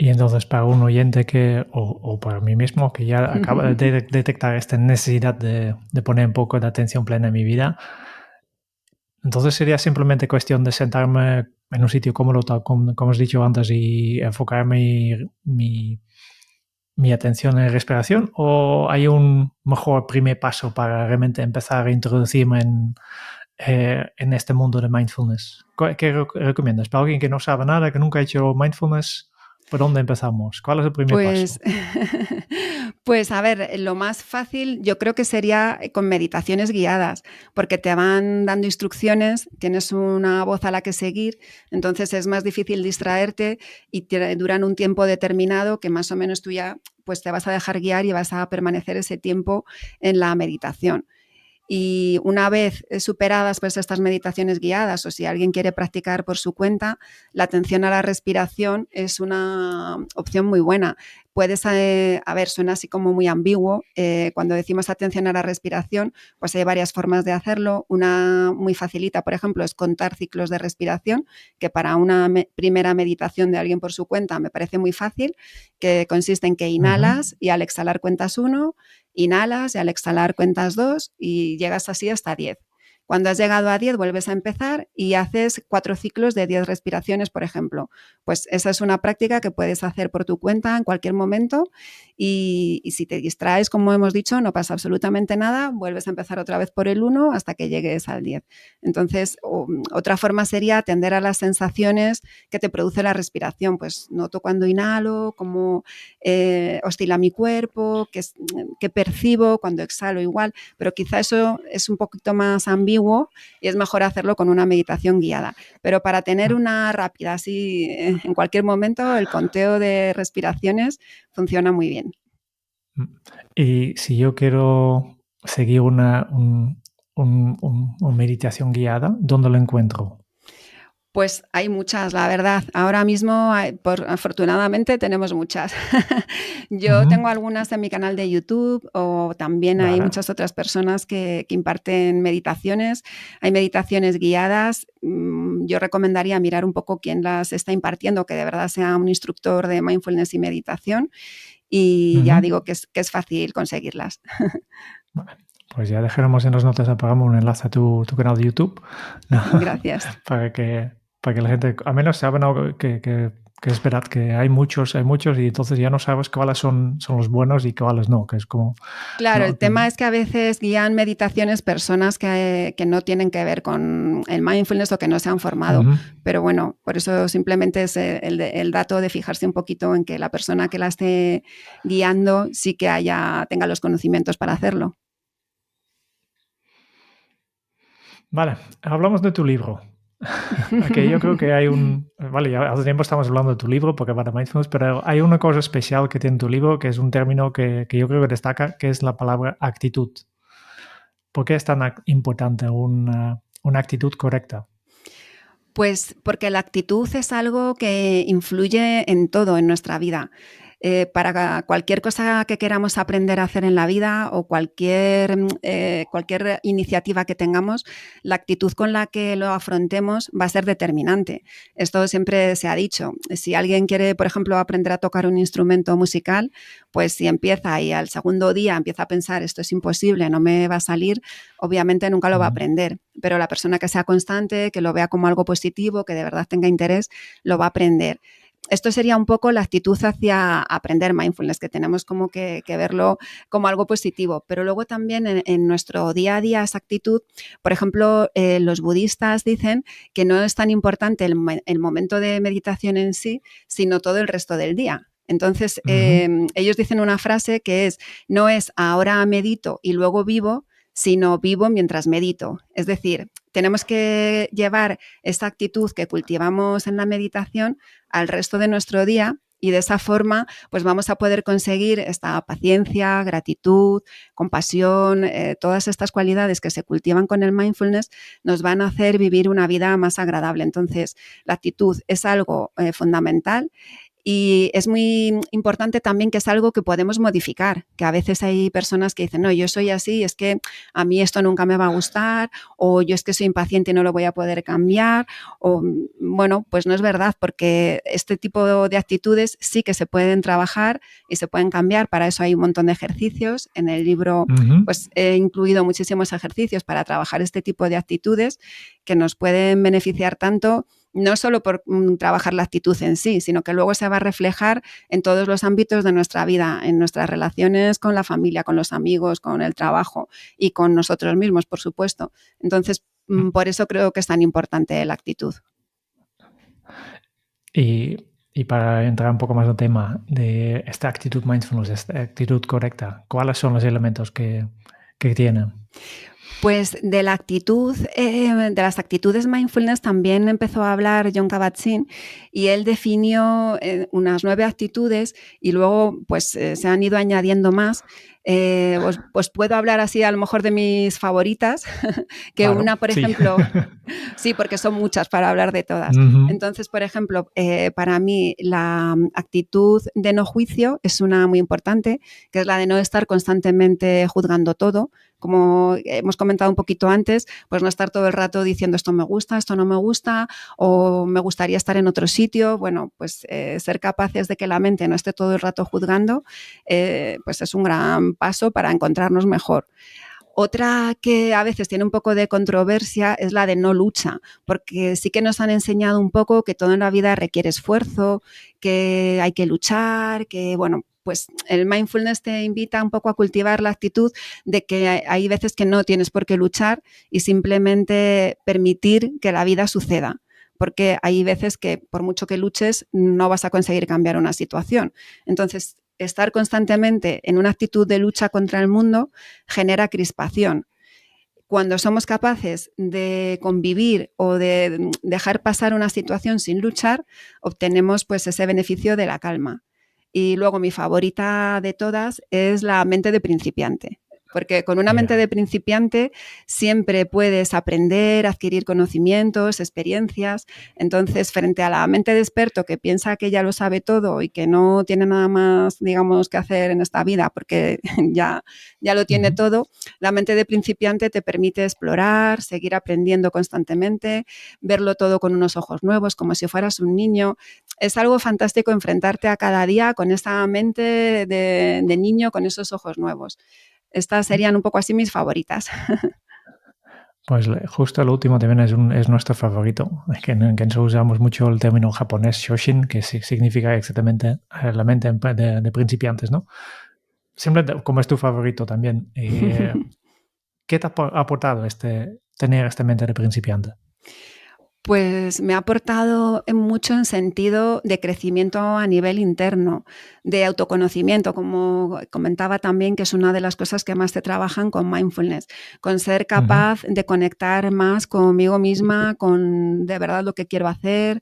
Y entonces para un oyente o para mí mismo, que ya acaba de detectar esta necesidad de poner un poco de atención plena en mi vida, entonces sería simplemente cuestión de sentarme en un sitio cómodo, tal como has dicho antes, y enfocar mi atención en la respiración, ¿o hay un mejor primer paso para realmente empezar a introducirme en este mundo de mindfulness? ¿Qué recomiendas? Para alguien que no sabe nada, que nunca ha hecho mindfulness, ¿por dónde empezamos? ¿Cuál es el primer paso? Pues a ver, lo más fácil yo creo que sería con meditaciones guiadas, porque te van dando instrucciones, tienes una voz a la que seguir, entonces es más difícil distraerte y duran un tiempo determinado que más o menos tú ya pues te vas a dejar guiar y vas a permanecer ese tiempo en la meditación. Y una vez superadas pues estas meditaciones guiadas, o si alguien quiere practicar por su cuenta, la atención a la respiración es una opción muy buena. Puedes, a ver, suena así como muy ambiguo. Cuando decimos atención a la respiración, pues hay varias formas de hacerlo. Una muy facilita, por ejemplo, es contar ciclos de respiración, que para una primera meditación de alguien por su cuenta me parece muy fácil, que consiste en que inhalas y al exhalar cuentas 1, inhalas y al exhalar cuentas 2 y llegas así hasta 10. Cuando has llegado a 10 vuelves a empezar y haces 4 ciclos de 10 respiraciones, por ejemplo. Pues esa es una práctica que puedes hacer por tu cuenta en cualquier momento y si te distraes, como hemos dicho, no pasa absolutamente nada, vuelves a empezar otra vez por el 1 hasta que llegues al 10. Entonces, otra forma sería atender a las sensaciones que te produce la respiración. Pues noto cuando inhalo, cómo oscila mi cuerpo, qué percibo cuando exhalo igual, pero quizá eso es un poquito más ambiguo y es mejor hacerlo con una meditación guiada. Pero para tener una rápida, así en cualquier momento, el conteo de respiraciones funciona muy bien. Y si yo quiero seguir una meditación guiada, ¿dónde lo encuentro? Pues hay muchas, la verdad. Ahora mismo, afortunadamente, tenemos muchas. Yo tengo algunas en mi canal de YouTube, o también hay muchas otras personas que imparten meditaciones. Hay meditaciones guiadas. Yo recomendaría mirar un poco quién las está impartiendo, que de verdad sea un instructor de mindfulness y meditación. Y ya digo que es fácil conseguirlas. Vale. Pues ya dejaremos en las notas, apagamos un enlace a tu canal de YouTube. Gracias. para que la gente, al menos saben algo que es verdad que hay muchos y entonces ya no sabes cuáles son los buenos y cuáles no, que es como... Claro, el tema es que a veces guían meditaciones personas que no tienen que ver con el mindfulness o que no se han formado, pero bueno, por eso simplemente es el dato de fijarse un poquito en que la persona que la esté guiando sí que tenga los conocimientos para hacerlo. Vale, hablamos de tu libro. Okay, yo creo que hay vale, ya hace tiempo estamos hablando de tu libro porque va de mindfulness, pero hay una cosa especial que tiene tu libro, que es un término que yo creo que destaca, que es la palabra actitud. ¿Por qué es tan importante una actitud correcta? Pues porque la actitud es algo que influye en todo en nuestra vida. Para cualquier cosa que queramos aprender a hacer en la vida o cualquier iniciativa que tengamos, la actitud con la que lo afrontemos va a ser determinante. Esto siempre se ha dicho. Si alguien quiere, por ejemplo, aprender a tocar un instrumento musical, pues si empieza y al segundo día empieza a pensar esto es imposible, no me va a salir, obviamente nunca lo va a aprender. Pero la persona que sea constante, que lo vea como algo positivo, que de verdad tenga interés, lo va a aprender. Esto sería un poco la actitud hacia aprender mindfulness, que tenemos como que verlo como algo positivo. Pero luego también en nuestro día a día esa actitud, por ejemplo, los budistas dicen que no es tan importante el momento de meditación en sí, sino todo el resto del día. Entonces, ellos dicen una frase que es, no es ahora medito y luego vivo, sino vivo mientras medito. Es decir, tenemos que llevar esa actitud que cultivamos en la meditación al resto de nuestro día y de esa forma pues vamos a poder conseguir esta paciencia, gratitud, compasión, todas estas cualidades que se cultivan con el mindfulness nos van a hacer vivir una vida más agradable. Entonces, la actitud es algo fundamental. Y es muy importante también que es algo que podemos modificar, que a veces hay personas que dicen, no, yo soy así, es que a mí esto nunca me va a gustar, o yo es que soy impaciente y no lo voy a poder cambiar, o bueno, pues no es verdad, porque este tipo de actitudes sí que se pueden trabajar y se pueden cambiar, para eso hay un montón de ejercicios. En el libro pues he incluido muchísimos ejercicios para trabajar este tipo de actitudes que nos pueden beneficiar tanto no solo por trabajar la actitud en sí, sino que luego se va a reflejar en todos los ámbitos de nuestra vida, en nuestras relaciones con la familia, con los amigos, con el trabajo y con nosotros mismos, por supuesto. Entonces, por eso creo que es tan importante la actitud. Y para entrar un poco más al tema de esta actitud mindfulness, esta actitud correcta, ¿cuáles son los elementos que tienen? Pues de la actitud, de las actitudes mindfulness también empezó a hablar Jon Kabat-Zinn y él definió unas 9 actitudes y luego pues se han ido añadiendo más. Pues puedo hablar así a lo mejor de mis favoritas, que claro, una, por ejemplo, sí, porque son muchas para hablar de todas. Entonces, por ejemplo, para mí la actitud de no juicio es una muy importante, que es la de no estar constantemente juzgando todo. Como hemos comentado un poquito antes, pues no estar todo el rato diciendo esto me gusta, esto no me gusta, o me gustaría estar en otro sitio. Bueno, pues ser capaces de que la mente no esté todo el rato juzgando, pues es un gran paso para encontrarnos mejor. Otra que a veces tiene un poco de controversia es la de no lucha, porque sí que nos han enseñado un poco que todo en la vida requiere esfuerzo, que hay que luchar, que bueno, pues el mindfulness te invita un poco a cultivar la actitud de que hay veces que no tienes por qué luchar y simplemente permitir que la vida suceda. Porque hay veces que por mucho que luches no vas a conseguir cambiar una situación. Entonces, estar constantemente en una actitud de lucha contra el mundo genera crispación. Cuando somos capaces de convivir o de dejar pasar una situación sin luchar, obtenemos pues ese beneficio de la calma. Y luego mi favorita de todas es la mente de principiante. Porque con una mente de principiante siempre puedes aprender, adquirir conocimientos, experiencias. Entonces, frente a la mente de experto que piensa que ya lo sabe todo y que no tiene nada más, digamos, que hacer en esta vida porque ya lo tiene todo, la mente de principiante te permite explorar, seguir aprendiendo constantemente, verlo todo con unos ojos nuevos, como si fueras un niño. Es algo fantástico enfrentarte a cada día con esa mente de niño, con esos ojos nuevos. Estas serían un poco así mis favoritas. Pues justo el último también es nuestro favorito. Que nosotros usamos mucho el término japonés shoshin, que significa exactamente la mente de principiantes, ¿no? Simplemente como es tu favorito también. ¿Qué te ha aportado tener esta mente de principiante? Pues me ha aportado mucho en sentido de crecimiento a nivel interno, de autoconocimiento, como comentaba también, que es una de las cosas que más se trabajan con mindfulness, con ser capaz de conectar más conmigo misma, con de verdad lo que quiero hacer,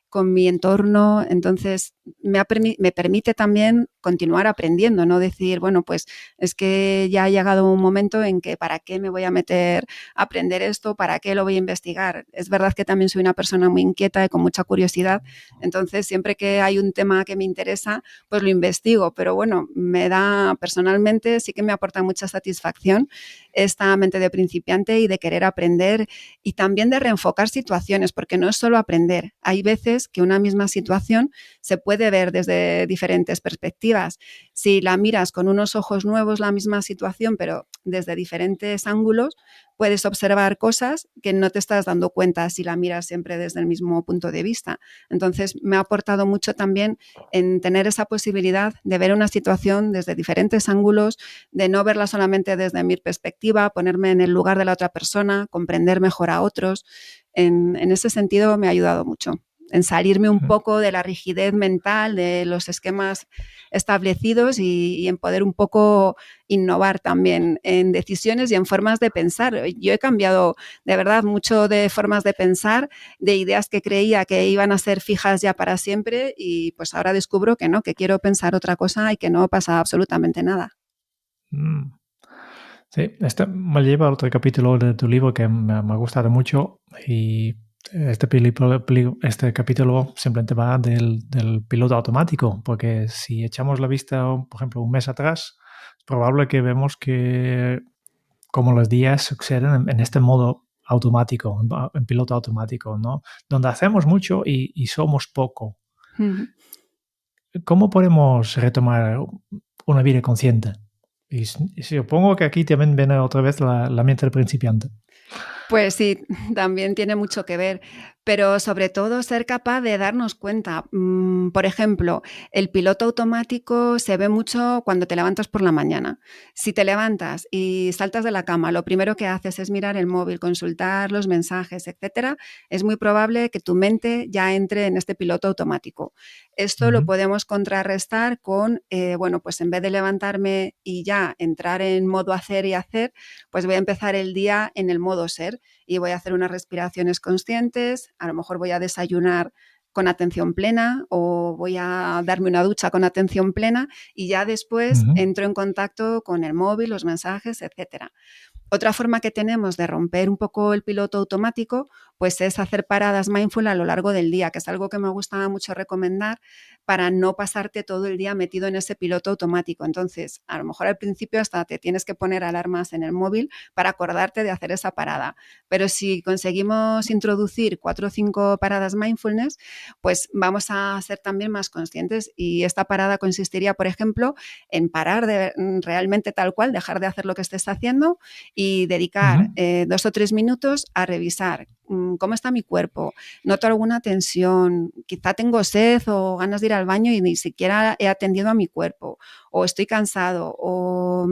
con mi entorno. Entonces, me permite también continuar aprendiendo, no decir, bueno, pues es que ya ha llegado un momento en que ¿para qué me voy a meter a aprender esto? ¿Para qué lo voy a investigar? Es verdad que también soy una persona muy inquieta y con mucha curiosidad, entonces siempre que hay un tema que me interesa, pues lo investigo, pero bueno, personalmente sí que me aporta mucha satisfacción esta mente de principiante y de querer aprender y también de reenfocar situaciones, porque no es solo aprender. Hay veces que una misma situación se puede ver desde diferentes perspectivas. Si la miras con unos ojos nuevos, la misma situación, pero desde diferentes ángulos, puedes observar cosas que no te estás dando cuenta si la miras siempre desde el mismo punto de vista. Entonces, me ha aportado mucho también en tener esa posibilidad de ver una situación desde diferentes ángulos, de no verla solamente desde mi perspectiva, ponerme en el lugar de la otra persona, comprender mejor a otros. En ese sentido, me ha ayudado mucho en salirme un poco de la rigidez mental, de los esquemas establecidos y en poder un poco innovar también en decisiones y en formas de pensar. Yo he cambiado de verdad mucho de formas de pensar, de ideas que creía que iban a ser fijas ya para siempre y pues ahora descubro que no, que quiero pensar otra cosa y que no pasa absolutamente nada. Sí, este me lleva a otro capítulo de tu libro que me ha gustado mucho y este capítulo simplemente va del piloto automático, porque si echamos la vista, por ejemplo, un mes atrás, es probable que vemos que como los días suceden en este modo automático, en piloto automático, ¿no? Donde hacemos mucho y somos poco. ¿Cómo podemos retomar una vida consciente? Y supongo que aquí también viene otra vez la mente del principiante. Pues sí, también tiene mucho que ver, pero sobre todo ser capaz de darnos cuenta. Por ejemplo, el piloto automático se ve mucho cuando te levantas por la mañana. Si te levantas y saltas de la cama, lo primero que haces es mirar el móvil, consultar los mensajes, etcétera, es muy probable que tu mente ya entre en este piloto automático. Esto lo podemos contrarrestar con, bueno, pues en vez de levantarme y ya entrar en modo hacer y hacer, pues voy a empezar el día en el modo ser y voy a hacer unas respiraciones conscientes, a lo mejor voy a desayunar con atención plena o voy a darme una ducha con atención plena y ya después entro en contacto con el móvil, los mensajes, etcétera. Otra forma que tenemos de romper un poco el piloto automático, pues es hacer paradas mindful a lo largo del día, que es algo que me gusta mucho recomendar para no pasarte todo el día metido en ese piloto automático. Entonces, a lo mejor al principio hasta te tienes que poner alarmas en el móvil para acordarte de hacer esa parada. Pero si conseguimos introducir 4 o 5 paradas mindfulness, pues vamos a ser también más conscientes. Y esta parada consistiría, por ejemplo, en parar de realmente tal cual, dejar de hacer lo que estés haciendo y dedicar 2 o 3 minutos a revisar cómo está mi cuerpo, noto alguna tensión, quizá tengo sed o ganas de ir al baño y ni siquiera he atendido a mi cuerpo, o estoy cansado, o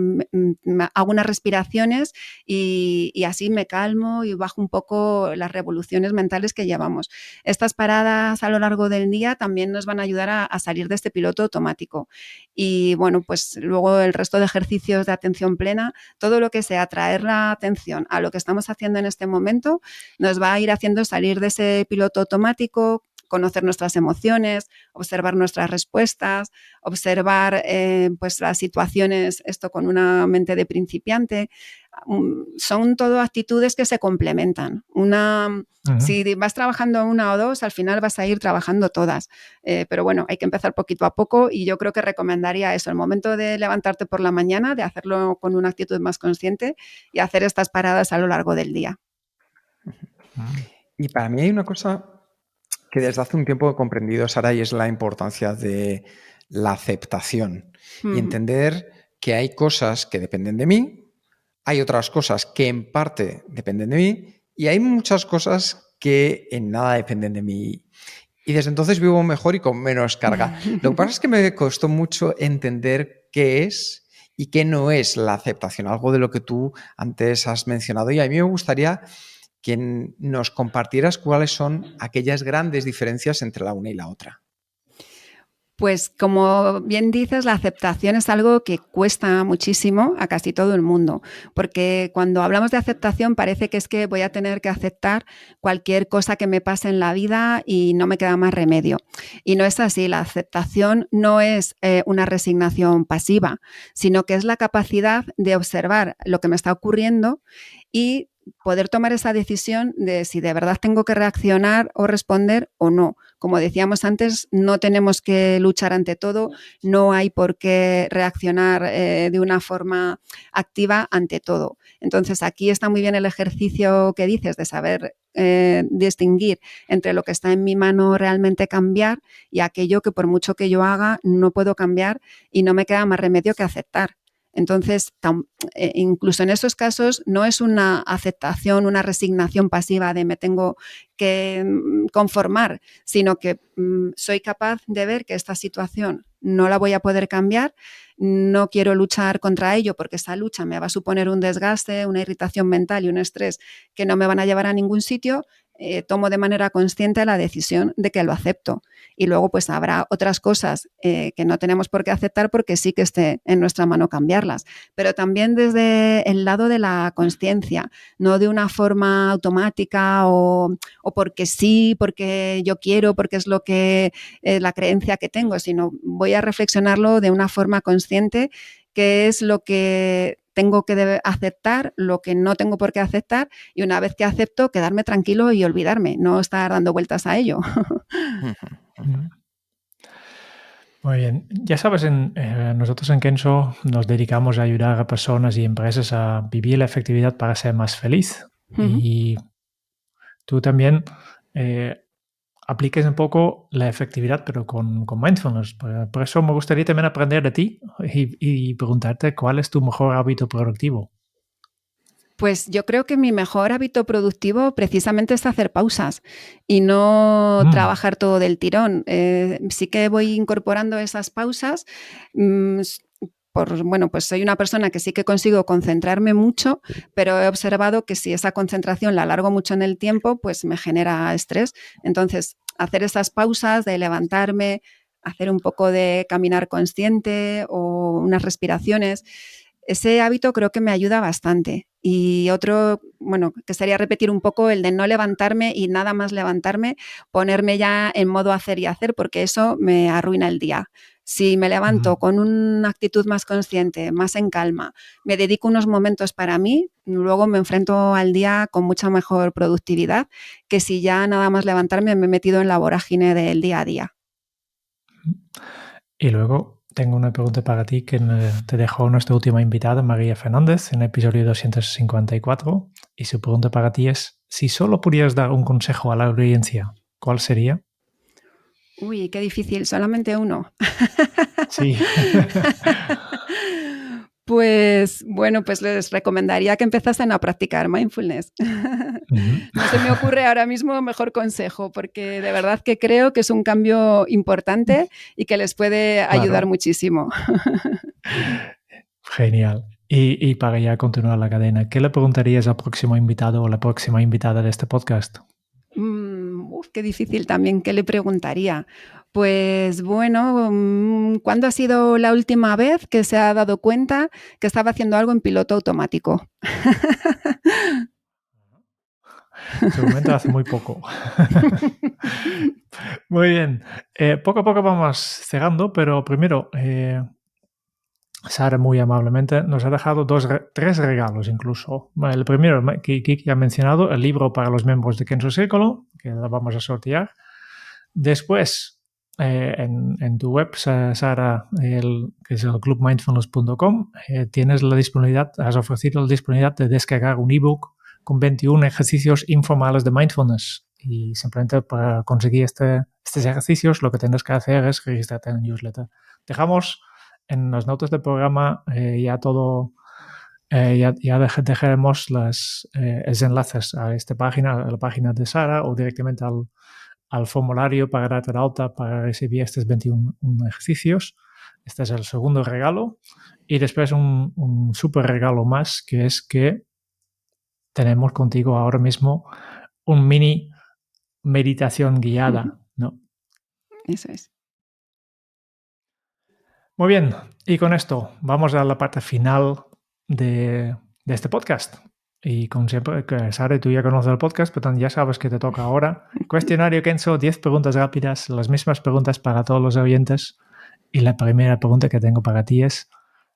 hago unas respiraciones y así me calmo y bajo un poco las revoluciones mentales que llevamos. Estas paradas a lo largo del día también nos van a ayudar a salir de este piloto automático. Y bueno, pues luego el resto de ejercicios de atención plena, todo lo que sea traer la atención a lo que estamos haciendo en este momento, nos va a ir haciendo salir de ese piloto automático, conocer nuestras emociones, observar nuestras respuestas, observar pues las situaciones, esto con una mente de principiante. Son todo actitudes que se complementan. Si vas trabajando una o dos, al final vas a ir trabajando todas. Pero bueno, hay que empezar poquito a poco y yo creo que recomendaría eso, el momento de levantarte por la mañana, de hacerlo con una actitud más consciente y hacer estas paradas a lo largo del día. Y para mí hay una cosa que desde hace un tiempo he comprendido, Sara, y es la importancia de la aceptación y entender que hay cosas que dependen de mí, hay otras cosas que en parte dependen de mí y hay muchas cosas que en nada dependen de mí. Y desde entonces vivo mejor y con menos carga. Lo que pasa es que me costó mucho entender qué es y qué no es la aceptación, algo de lo que tú antes has mencionado. Y a mí me gustaría que nos compartieras cuáles son aquellas grandes diferencias entre la una y la otra. Pues como bien dices, la aceptación es algo que cuesta muchísimo a casi todo el mundo, porque cuando hablamos de aceptación parece que es que voy a tener que aceptar cualquier cosa que me pase en la vida y no me queda más remedio. Y no es así, la aceptación no es una resignación pasiva, sino que es la capacidad de observar lo que me está ocurriendo y poder tomar esa decisión de si de verdad tengo que reaccionar o responder o no. Como decíamos antes, no tenemos que luchar ante todo, no hay por qué reaccionar de una forma activa ante todo. Entonces, aquí está muy bien el ejercicio que dices de saber distinguir entre lo que está en mi mano realmente cambiar y aquello que por mucho que yo haga no puedo cambiar y no me queda más remedio que aceptar. Entonces, incluso en esos casos no es una aceptación, una resignación pasiva de me tengo que conformar, sino que soy capaz de ver que esta situación no la voy a poder cambiar, no quiero luchar contra ello porque esa lucha me va a suponer un desgaste, una irritación mental y un estrés que no me van a llevar a ningún sitio. Tomo de manera consciente la decisión de que lo acepto. Y luego pues habrá otras cosas que no tenemos por qué aceptar porque sí que esté en nuestra mano cambiarlas. Pero también desde el lado de la consciencia, no de una forma automática o porque sí, porque yo quiero, porque es lo que la creencia que tengo, sino voy a reflexionarlo de una forma consciente, qué es lo que tengo que aceptar, lo que no tengo por qué aceptar, y una vez que acepto, quedarme tranquilo y olvidarme, no estar dando vueltas a ello. Muy bien. Ya sabes, nosotros en Kenso nos dedicamos a ayudar a personas y empresas a vivir la efectividad para ser más feliz. Y tú también apliques un poco la efectividad, pero con mindfulness. Por eso me gustaría también aprender de ti y preguntarte cuál es tu mejor hábito productivo. Pues yo creo que mi mejor hábito productivo precisamente es hacer pausas y no trabajar todo del tirón. Sí que voy incorporando esas pausas. Pues soy una persona que sí que consigo concentrarme mucho, pero he observado que si esa concentración la alargo mucho en el tiempo, pues me genera estrés. Entonces, hacer esas pausas de levantarme, hacer un poco de caminar consciente o unas respiraciones, ese hábito creo que me ayuda bastante. Y otro, que sería repetir un poco el de no levantarme y nada más levantarme, ponerme ya en modo hacer y hacer, porque eso me arruina el día. Si me levanto con una actitud más consciente, más en calma, me dedico unos momentos para mí, luego me enfrento al día con mucha mejor productividad que si ya nada más levantarme me he metido en la vorágine del día a día. Y luego tengo una pregunta para ti que te dejó nuestra última invitada, María Fernández, en el episodio 254. Y su pregunta para ti es, si solo pudieras dar un consejo a la audiencia, ¿cuál sería? Uy, qué difícil, solamente uno. Sí. Pues les recomendaría que empezasen a practicar mindfulness. No se me ocurre ahora mismo mejor consejo, porque de verdad que creo que es un cambio importante y que les puede ayudar muchísimo. Genial. Y para ya continuar la cadena, ¿qué le preguntarías al próximo invitado o la próxima invitada de este podcast? Qué difícil también, ¿qué le preguntaría? Pues ¿cuándo ha sido la última vez que se ha dado cuenta que estaba haciendo algo en piloto automático? Seguramente hace muy poco. Muy bien. Poco a poco vamos cerrando, pero primero, Sara muy amablemente nos ha dejado tres regalos incluso. El primero que Kiki ha mencionado, el libro para los miembros de Kenso Círculo, que lo vamos a sortear. Después, en tu web, Sara, que es el clubmindfulness.com, tienes la disponibilidad, has ofrecido la disponibilidad de descargar un ebook con 21 ejercicios informales de mindfulness. Y simplemente para conseguir estos ejercicios, lo que tendrás que hacer es registrarte en el newsletter. Dejamos en las notas del programa ya todo, ya dejaremos los enlaces a esta página, a la página de Sara o directamente al formulario para darte la alta para recibir estos 21 ejercicios. Este es el segundo regalo. Y después un súper regalo más, que es que tenemos contigo ahora mismo un mini meditación guiada, ¿no? Eso es. Muy bien, y con esto vamos a la parte final de este podcast. Y como siempre, que Sara, tú ya conoces el podcast, pero ya sabes que te toca ahora. Cuestionario Kenso, 10 preguntas rápidas, las mismas preguntas para todos los oyentes. Y la primera pregunta que tengo para ti es,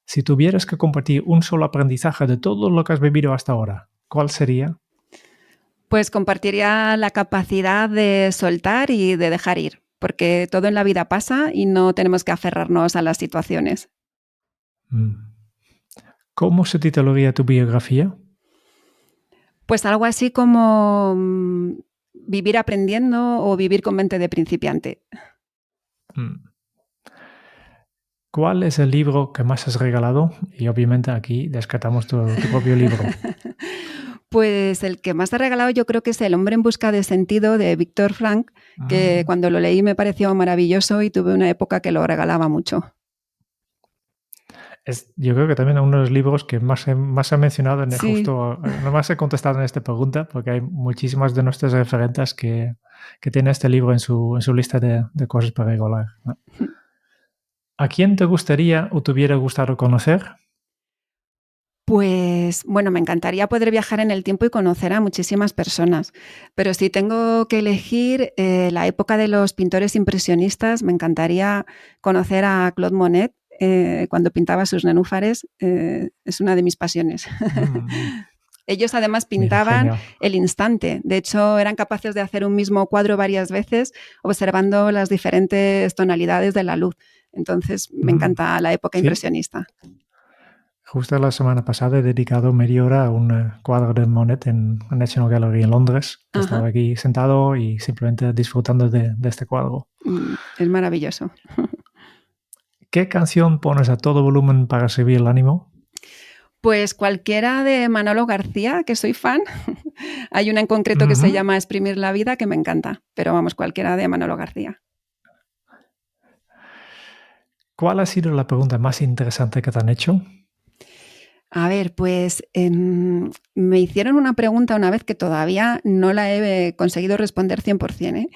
si tuvieras que compartir un solo aprendizaje de todo lo que has vivido hasta ahora, ¿cuál sería? Pues compartiría la capacidad de soltar y de dejar ir, porque todo en la vida pasa y no tenemos que aferrarnos a las situaciones. ¿Cómo se titularía tu biografía? Pues algo así como vivir aprendiendo o vivir con mente de principiante. ¿Cuál es el libro que más has regalado? Y obviamente aquí descartamos tu propio libro. Pues el que más he regalado yo creo que es El hombre en busca de sentido de Viktor Frankl, que cuando lo leí me pareció maravilloso y tuve una época que lo regalaba mucho. Yo creo que también uno de los libros que más he mencionado, Sí. justo no más he contestado en esta pregunta, porque hay muchísimas de nuestras referentes que tienen este libro en su lista de cosas para regalar, ¿no? ¿A quién te gustaría o te hubiera gustado conocer? Pues bueno, me encantaría poder viajar en el tiempo y conocer a muchísimas personas, pero si tengo que elegir la época de los pintores impresionistas, me encantaría conocer a Claude Monet cuando pintaba sus nenúfares, es una de mis pasiones. Ellos además pintaban el instante, de hecho eran capaces de hacer un mismo cuadro varias veces observando las diferentes tonalidades de la luz, entonces me encanta la época impresionista. Justo la semana pasada he dedicado media hora a un cuadro de Monet en la National Gallery en Londres. Estaba aquí sentado y simplemente disfrutando de este cuadro. Es maravilloso. ¿Qué canción pones a todo volumen para subir el ánimo? Pues cualquiera de Manolo García, que soy fan. Hay una en concreto que se llama Exprimir la vida, que me encanta. Pero vamos, cualquiera de Manolo García. ¿Cuál ha sido la pregunta más interesante que te han hecho? A ver, pues me hicieron una pregunta una vez que todavía no la he conseguido responder 100%.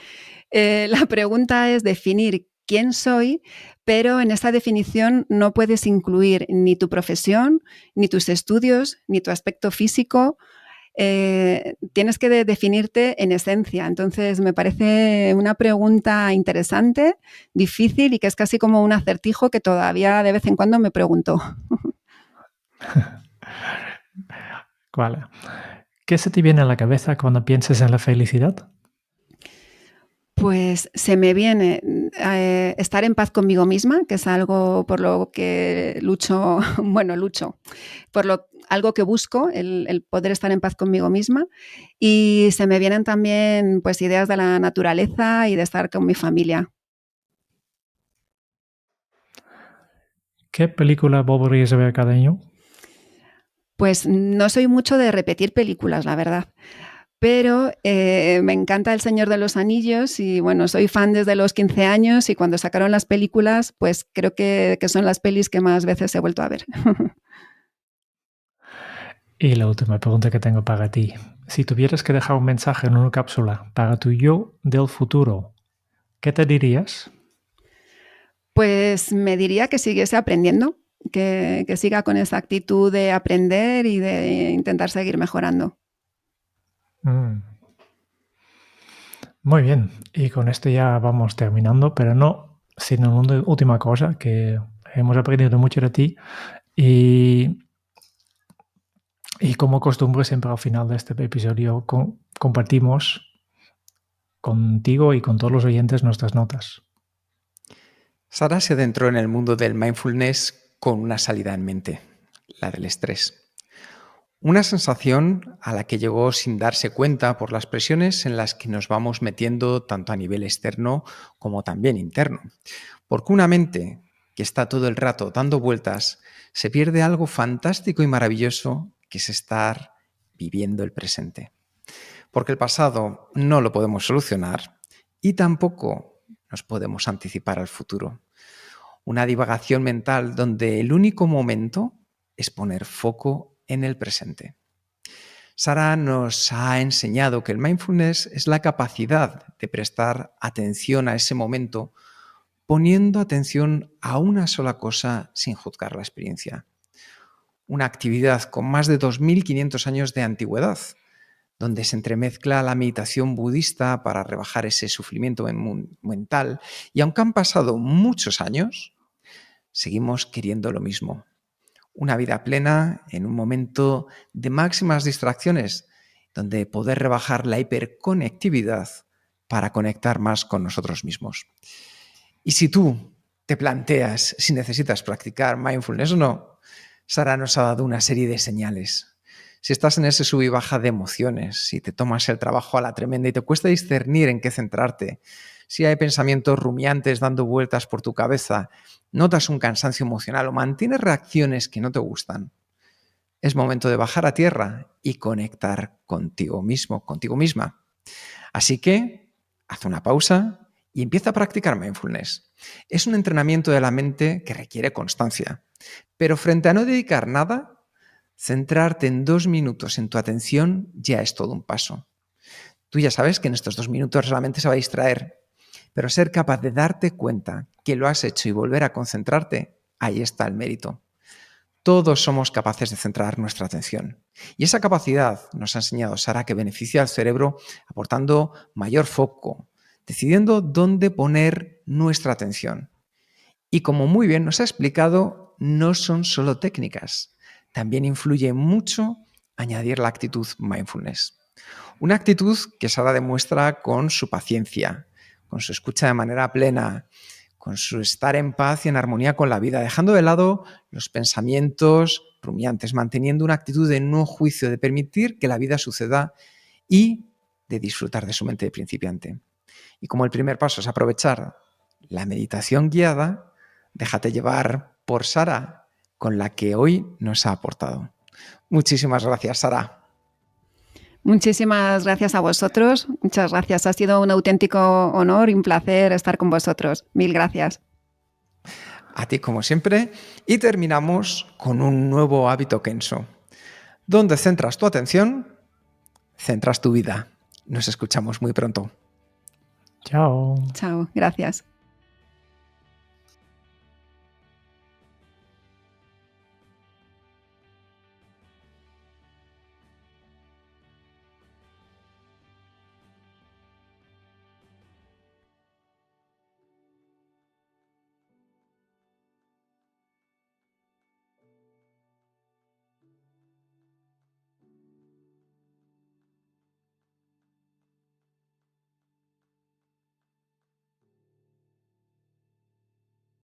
La pregunta es definir quién soy, pero en esta definición no puedes incluir ni tu profesión, ni tus estudios, ni tu aspecto físico. Tienes que definirte en esencia. Entonces, me parece una pregunta interesante, difícil y que es casi como un acertijo que todavía de vez en cuando me pregunto. ¿Cuál? ¿Qué se te viene a la cabeza cuando piensas en la felicidad? Pues se me viene estar en paz conmigo misma, que es algo por lo que lucho, algo que busco, el poder estar en paz conmigo misma. Y se me vienen también pues ideas de la naturaleza y de estar con mi familia. ¿Qué película volverías a ver cada año? Pues no soy mucho de repetir películas, la verdad. Pero me encanta El Señor de los Anillos y bueno, soy fan desde los 15 años y cuando sacaron las películas, pues creo que son las pelis que más veces he vuelto a ver. Y la última pregunta que tengo para ti. Si tuvieras que dejar un mensaje en una cápsula para tu yo del futuro, ¿qué te dirías? Pues me diría que siguiese aprendiendo, que siga con esa actitud de aprender y de intentar seguir mejorando. Muy bien, y con esto ya vamos terminando, pero no sin una última cosa, que hemos aprendido mucho de ti y como costumbre siempre al final de este episodio compartimos contigo y con todos los oyentes nuestras notas. Sara se adentró en el mundo del mindfulness con una salida en mente, la del estrés. Una sensación a la que llegó sin darse cuenta por las presiones en las que nos vamos metiendo tanto a nivel externo como también interno. Porque una mente que está todo el rato dando vueltas se pierde algo fantástico y maravilloso que es estar viviendo el presente. Porque el pasado no lo podemos solucionar y tampoco nos podemos anticipar al futuro. Una divagación mental donde el único momento es poner foco en el presente. Sara nos ha enseñado que el mindfulness es la capacidad de prestar atención a ese momento poniendo atención a una sola cosa sin juzgar la experiencia. Una actividad con más de 2500 años de antigüedad, donde se entremezcla la meditación budista para rebajar ese sufrimiento mental. Y aunque han pasado muchos años, seguimos queriendo lo mismo. Una vida plena en un momento de máximas distracciones, donde poder rebajar la hiperconectividad para conectar más con nosotros mismos. Y si tú te planteas si necesitas practicar mindfulness o no, Sara nos ha dado una serie de señales. Si estás en ese sub y baja de emociones, si te tomas el trabajo a la tremenda y te cuesta discernir en qué centrarte, si hay pensamientos rumiantes dando vueltas por tu cabeza, notas un cansancio emocional o mantienes reacciones que no te gustan, es momento de bajar a tierra y conectar contigo mismo, contigo misma. Así que haz una pausa y empieza a practicar mindfulness. Es un entrenamiento de la mente que requiere constancia, pero frente a no dedicar nada, centrarte en 2 minutos en tu atención ya es todo un paso. Tú ya sabes que en estos 2 minutos la mente se va a distraer, pero ser capaz de darte cuenta que lo has hecho y volver a concentrarte, ahí está el mérito. Todos somos capaces de centrar nuestra atención. Y esa capacidad, nos ha enseñado Sara, que beneficia al cerebro aportando mayor foco, decidiendo dónde poner nuestra atención. Y como muy bien nos ha explicado, no son solo técnicas. También influye mucho añadir la actitud mindfulness. Una actitud que Sara demuestra con su paciencia, con su escucha de manera plena, con su estar en paz y en armonía con la vida, dejando de lado los pensamientos rumiantes, manteniendo una actitud de no juicio, de permitir que la vida suceda y de disfrutar de su mente de principiante. Y como el primer paso es aprovechar la meditación guiada, déjate llevar por Sara, con la que hoy nos ha aportado. Muchísimas gracias, Sara. Muchísimas gracias a vosotros. Muchas gracias. Ha sido un auténtico honor y un placer estar con vosotros. Mil gracias. A ti, como siempre. Y terminamos con un nuevo hábito Kenso. Donde centras tu atención, centras tu vida. Nos escuchamos muy pronto. Chao. Chao. Gracias.